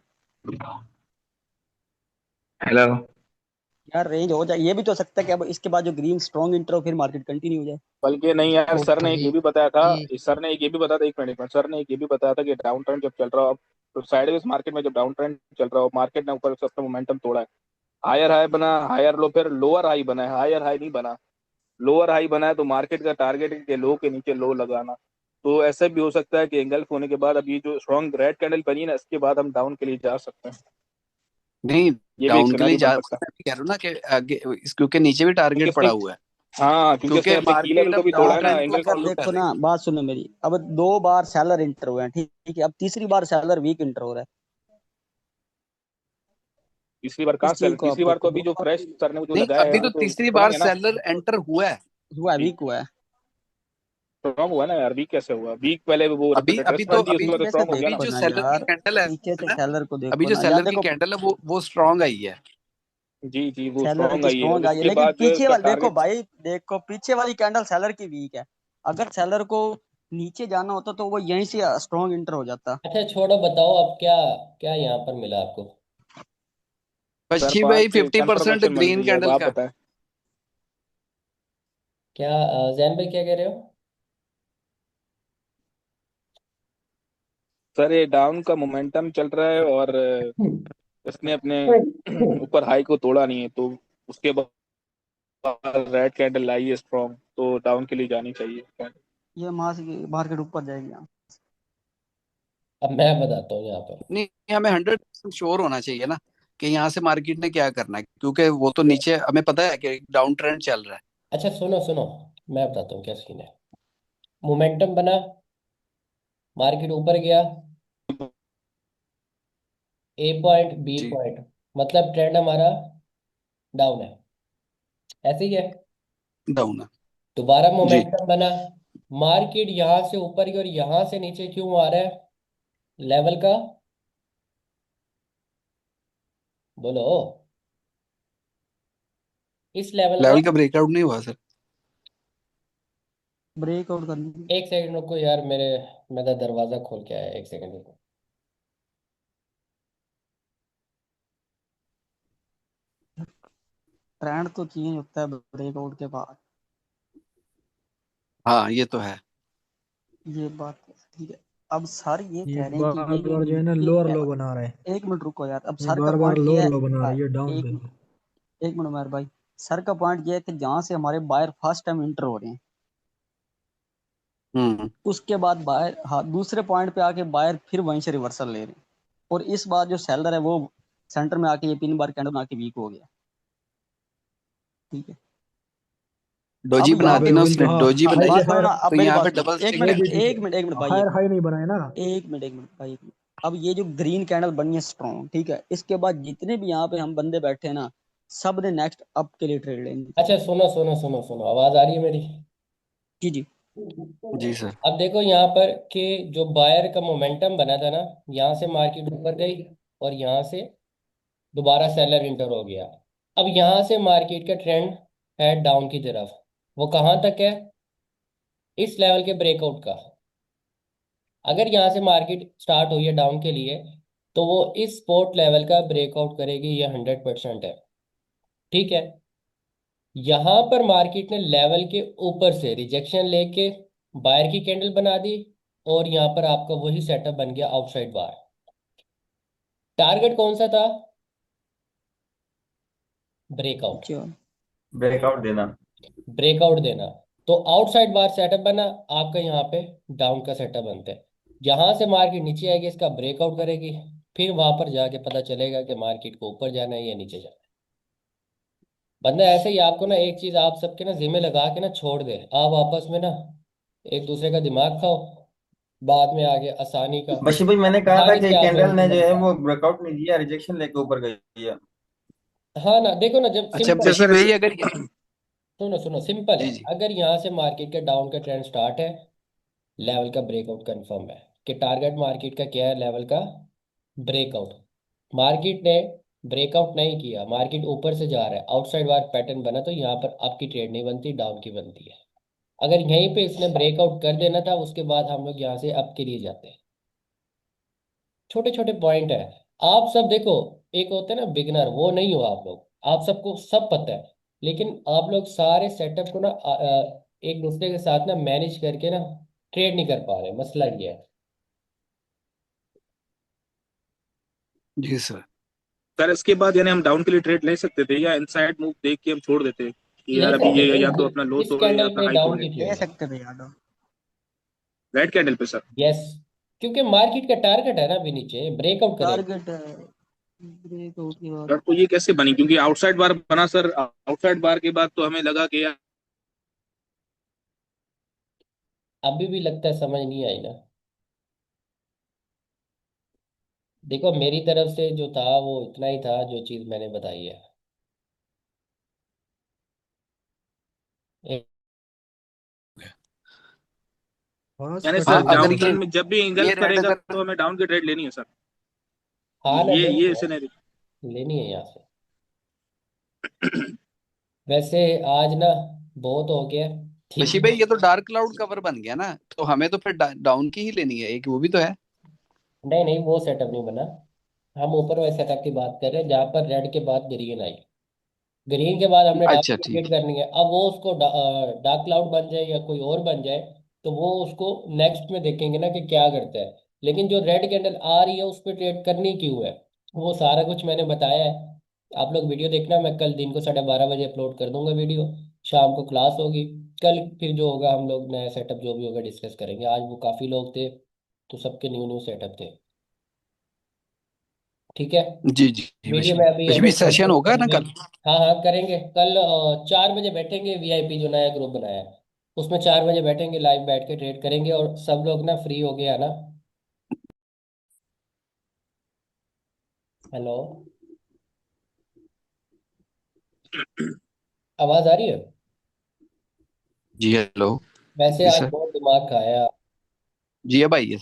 S2: हेलो।
S4: यार रेंज हो जाए, ये भी तो हो सकता है कि अब इसके बाद जो ग्रीन स्ट्रॉन्ग इंटर हो फिर मार्केट कंटिन्यू हो जाए।
S7: बल्कि नहीं यार,
S11: ओ
S7: सर ने एक
S11: भाई
S7: ये भी बताया था, सर ने एक ये भी बताया था, एक मिनट में, सर ने एक ये भी बताया था कि डाउन ट्रेंड जब चल रहा हो, तो साइडवेज मार्केट में जब डाउन ट्रेंड चल रहा हो, मार्केट ने ऊपर से अपना मोमेंटम तोड़ा है, हायर हाई बना, हायर लो, फिर लोअर हाई बना है, हायर हाई नहीं बना, लोअर हाई बना है, तो मार्केट का टारगेट है कि लो के नीचे लो लगाना। तो ऐसे भी हो सकता है कि एंगल्फ होने के बाद अब ये जो स्ट्रॉन्ग रेड कैंडल बनी है ना, इसके बाद हम डाउन के लिए जा सकते हैं।
S6: नहीं,
S7: ये भी एक
S6: डाउन के लिए
S7: सिनेरियो बन
S6: जा
S7: सकता है,
S6: मैं भी कह रहा हूँ ना कि आगे क्योंकि नीचे भी
S7: क्योंकि
S6: टारगेट
S7: इसने,
S6: पड़ा हुआ है।
S7: हाँ क्योंकि
S6: क्योंकि
S7: इसने अपने की लेवल
S6: मार्केट
S7: को
S6: अब
S7: भी तोड़ा
S6: डाउन
S7: है ना
S6: ट्रेंड को
S7: एंगल्फ।
S4: अगर
S6: फॉलो कर
S4: देखो
S6: रही
S4: ना,
S6: है।
S4: बात सुनो मेरी, अब दो बार सेलर इंटर हुए हैं, ठीक है, अब तीसरी बार सेलर वीक इंटर हो रहा है।
S7: तीसरी बार कहाँ
S4: इस चीज
S7: सेल,
S4: को आप
S7: तीसरी बार
S4: देखो,
S7: तो अभी
S4: दो
S7: जो
S4: बार
S7: फ्रेश सर ने जो
S6: नहीं,
S7: लगाया है
S6: अभी
S7: वो
S6: तो
S7: तो
S6: तीसरी
S7: स्ट्रॉन्ग
S6: बार
S7: है ना।
S6: सेलर एंटर हुआ है।
S4: हुआ है,
S7: वीक
S4: वीक हुआ है।
S7: स्ट्रॉन्ग हुआ ना यार, वीक कैसे हुआ? वीक पहले वो
S6: अभी अभी तो
S7: रिट्रेसमेंट दी, उसके बाद तो
S4: पीछे से
S7: स्ट्रॉन्ग हो गया
S6: अभी
S7: ना।
S4: देखो
S6: जो
S4: ना
S6: सेलर की
S4: यार,
S6: कैंडल है
S4: पीछे से
S6: ना,
S4: सेलर को
S6: अभी
S4: देखो
S6: जो
S4: ना यार,
S6: सेलर की
S4: देखो
S6: कैंडल है वो स्ट्रांग आई है।
S7: जी जी वो
S4: सेलर
S7: स्ट्रॉन्ग
S4: की
S7: आई है, और
S4: स्ट्रॉन्ग आई है,
S7: इसके
S4: लेकिन
S7: बाद जो है
S4: पीछे
S7: उसका
S4: वाली देखो
S7: टारगेट।
S4: भाई, देखो पीछे वाली कैंडल सेलर की वीक है। अगर सेलर को नीचे जाना होता तो वो यहीं से स्ट्रॉन्ग इंटर हो जाता।
S1: अच्छा छोड़ो, बताओ अब क्या क्या यहाँ पर मिला आपको।
S7: सर
S6: बच्ची
S7: बात
S6: भाई 50%
S7: कंफर्मेशन मिल
S6: ग्रीन
S7: रही है, अब
S6: कैंडल
S7: आप
S6: का।
S7: बताएं।
S1: क्या जैन भाई क्या कह रहे हो?
S7: सर ये डाउन का मोमेंटम चल रहा है और इसने अपने ऊपर हाई को तोड़ा नहीं है, तो उसके बाद रेड कैंडल आई है स्ट्रॉन्ग, तो डाउन के लिए जानी चाहिए।
S4: ये मार्केट ऊपर जाएगी यहाँ।
S1: अब मैं बताता हूँ यहाँ पर।
S6: नहीं, हमें 100% श्योर होना चाहिए ना कि यहाँ से मार्केट ने क्या करना है, क्योंकि वो तो नीचे हमें पता है कि डाउन ट्रेंड चल रहा है।
S1: अच्छा सुनो सुनो, मैं बताता हूँ क्या सीन है। मोमेंटम बना, मार्केट ऊपर गया, ए पॉइंट बी
S6: जी,
S1: पॉइंट, मतलब ट्रेंड हमारा डाउन है, ऐसे ही है।
S6: डाउन है।
S1: दोबारा
S6: जी,
S1: मोमेंटम बना, मार्केट यहाँ से ऊपर की और यहाँ से नीचे क्यों आ रहा है, लेवल का, बोलो, इस लेवल का।
S6: लेवल का ब्रेकआउट नहीं हुआ सर।
S4: ब्रेकआउट करनी।
S1: एक सेकंड रुको यार, मेरा दरवाजा खोल के आया, एक सेकंड रुको।
S4: ट्रेंड तो चेंज होता है ब्रेकआउट के बाद।
S6: हाँ, ये तो है।
S4: ये बात है, ठीक है। अब सर ये
S9: ये
S4: कह रहे हैं कि
S9: बार
S4: ये जो
S9: बार जो है ना
S4: नीचे
S9: लोअर लो
S4: लेवल।
S9: बना रहे हैं।
S4: एक मिनट रुको यार, अब
S9: ये
S4: सर का
S9: बार बार
S4: पॉइंट ये
S9: लोअर
S4: है।
S9: लो बना
S4: हाँ,
S9: रहे हैं, ये डाउन
S4: एक
S9: दे
S4: मिनट,
S9: दो।
S4: एक मिनट मेरे भाई। सर का पॉइंट ये है कि जहां से हमारे बायर फर्स्ट टाइम इंटर हो रहे हैं,
S6: हम्म।
S4: उसके बाद बायर, हाँ, दूसरे पॉइंट पे आके बायर फिर वहीं से रिवर्सल ले रहे हैं। और इस बार जो सेलर है वो सेंटर में आके ये 3 बार कैंडल बना के वीक हो गया। ठीक है।
S6: डोजी
S4: अब
S6: बना
S4: यहाँ
S9: अबे
S6: दी ना
S9: वही तो,
S6: उसने,
S9: हाँ
S6: डोजी
S9: हाई
S6: बनाई।
S4: बात सुनो
S9: हायर,
S4: ना, अब
S6: तो
S4: मेरी
S6: यहाँ
S4: बात
S6: पे
S4: सुनो,
S6: डबल
S4: एक
S6: स्टिक
S9: वो
S4: मिनट
S9: भी
S6: है।
S9: ठीक है।
S4: एक मिनट भाई, एक
S9: हायर
S4: मिनट।
S9: हाई नहीं बनाए ना।
S4: अब ये जो ग्रीन कैंडल बनी है स्ट्रॉन्ग, ठीक है, इसके बाद जितने भी यहाँ पे हम बंदे बैठे हैं ना, सब ने नेक्स्ट अप के लिए ट्रेड लेनी थी।
S1: अच्छा सुनो सुनो सुनो सुनो, आवाज आ रही है मेरी?
S4: जी जी।
S6: जी सर।
S1: अब देखो यहाँ पर कि जो बायर का मोमेंटम बना था ना, यहाँ से मार्केट ऊपर गई और यहाँ से दोबारा सेलर इंटर हो गया। अब यहाँ से मार्केट का ट्रेंड है डाउन की तरफ। वो कहाँ तक है? इस लेवल के ब्रेकआउट का। अगर यहाँ से मार्केट स्टार्ट हुई है डाउन के लिए, तो वो इस स्पोर्ट लेवल का ब्रेकआउट करेगी, ये 100% है। ठीक है। यहाँ पर मार्केट ने लेवल के ऊपर से रिजेक्शन लेके बायर की कैंडल बना दी, और यहाँ पर आपका वही सेटअप बन गया आउटसाइड बार। टारगेट कौन सा था? ब्रेकआउट।
S4: अच्छा।
S10: ब्रेकआउट देना।
S1: ब्रेकआउट देना। तो आउटसाइड बार सेटअप बना आपका, यहाँ पे डाउन का सेटअप बनता है। जहां से मार्केट नीचे आएगी इसका ब्रेकआउट करेगी, फिर वहां पर जाके पता चलेगा कि मार्केट को ऊपर जाना है या नीचे जाना है। बंदा ऐसे ही आपको ना एक चीज आप सबके ना जिम्मे लगा के ना छोड़ दे, आप आपस में ना एक दूसरे का दिमाग खाओ, बाद में आगे आसानी का,
S10: बशी भाई, मैंने कहा था
S1: आसानी
S10: कि
S1: से आप
S10: कैंडल
S1: लोगों को
S10: ने जो है
S1: मिलता है।
S10: वो ब्रेकआउट नहीं दिया, रिजेक्शन लेके ऊपर गई है।
S1: हाँ ना, देखो ना, जब
S6: अच्छा
S1: सिंपल,
S6: बशी भाई, अगर
S1: सुनो सुनो, सिंपल है।
S6: जी जी।
S1: अगर यहाँ से मार्केट का डाउन का ट्रेंड स्टार्ट है, लेवल का ब्रेकआउट कंफर्म है। कि टारगेट मार्केट का क्या है? लेवल का ब्रेकआउट। मार्केट ने ब्रेकआउट नहीं किया, मार्केट ऊपर से जा रहा है, आउटसाइड वार पैटर्न बना, तो यहाँ पर आपकी ट्रेड नहीं बनती, डाउन की बनती है। अगर यहीं पे इसने ब्रेकआउट कर देना था, उसके बाद हम लोग यहाँ से अप के लिए जाते हैं। छोटे छोटे पॉइंट है। आप सब देखो, एक होता है ना बिगनर, वो नहीं हो आप लोग, आप सबको सब पता है। लेकिन आप लोग सारे सेटअप को ना एक दूसरे के साथ ना मैनेज करके ना ट्रेड नहीं कर पा रहे, मसला ये है।
S6: जी सर।
S7: सर इसके बाद यानी हम डाउन के लिए ट्रेड ले सकते थे, या इनसाइड मूव देख के हम छोड़ देते कि
S1: ले
S7: यार अभी
S1: सकते
S7: ये
S1: थे
S7: या तो अपना लो
S1: इस
S7: तोड़े या
S1: कैंडल
S7: अपना
S1: पे
S7: हाई
S1: डाउन
S7: तोड़े।
S1: की
S4: ले
S1: ट्रेड है।
S4: सकते थे यादव।
S7: रेड कैंडल पे सर।
S1: यस, क्योंकि मार्केट का टारगेट है ना अभी नीचे ब्रेकआउट करेगा।
S4: टारगेट है ब्रेकआउट के बाद।
S7: सर तो ये कैसे बनी, क्योंकि आउटसाइड बार बना सर, आउटसाइड बार के बाद तो हमें लगा कि यार
S1: अभी भी लगता है समझ नहीं आई ना। देखो मेरी तरफ से जो था वो इतना ही था, जो चीज मैंने बताई है।
S9: बस
S7: यानी
S9: कट
S6: हाँ,
S7: सर
S9: हो गया
S6: अगर
S7: डाउन
S9: था।
S7: ट्रेंड में जब भी
S6: ये
S7: इंगल्फ
S6: रेड
S7: करेगा
S6: अगर
S7: तो हमें डाउन की ट्रेड लेनी है सर।
S1: हाँ ना,
S7: ये
S1: लेनी है,
S7: सिनेरियो।
S1: लेनी है यहाँ से। वैसे आज ना बहुत हो गया, ठीक
S6: बशी
S1: है।
S6: भाई ये तो डार्क क्लाउड कवर बन गया ना, तो हमें तो फिर डाउन की ही लेनी है, एक वो भी तो है।
S1: नहीं नहीं, वो सेटअप नहीं बना। हम ऊपर वाले सेटअप की बात कर रहे हैं जहाँ पर रेड के बाद ग्रीन आई। ग्रीन के बाद हमने डार्क
S6: अच्छा ठीक
S1: क्रिएट करनी है। अब वो उसको डार्क क्लाउड बन जाए या कोई और बन जाए, तो वो उसको नेक्स्ट में देखेंगे ना कि क्या करता है। लेकिन जो रेड कैंडल आ रही है उस पर ट्रेड करनी क्यों है, वो सारा कुछ मैंने बताया है। आप लोग वीडियो देखना, मैं कल दिन को 12:30 बजे अपलोड कर दूंगा वीडियो। शाम को क्लास होगी। कल फिर जो होगा हम लोग नया सेटअप जो भी होगा डिस्कस करेंगे। आज वो काफ़ी लोग थे तो सबके न्यू न्यू सेटअप थे। ठीक है।
S6: है। जी जी जी
S1: वीडियो
S6: बशी
S1: में
S6: भाई,
S1: अभी
S6: बशी भाई
S1: एडिट
S6: सेशन
S1: करके
S6: होगा ना
S1: करेंगे।
S6: कल?
S1: हाँ हाँ करेंगे कल 4 बजे बैठेंगे। वीआईपी जो नया ग्रुप बनाया है उसमें 4 बजे बैठेंगे, लाइव बैठ के ट्रेड करेंगे और सब लोग ना फ्री हो गया ना। हेलो, आवाज आ रही है?
S6: जी हेलो।
S1: वैसे
S6: जी
S1: आज
S6: सर।
S1: बहुत दिमाग खाया।
S6: जी है भाई।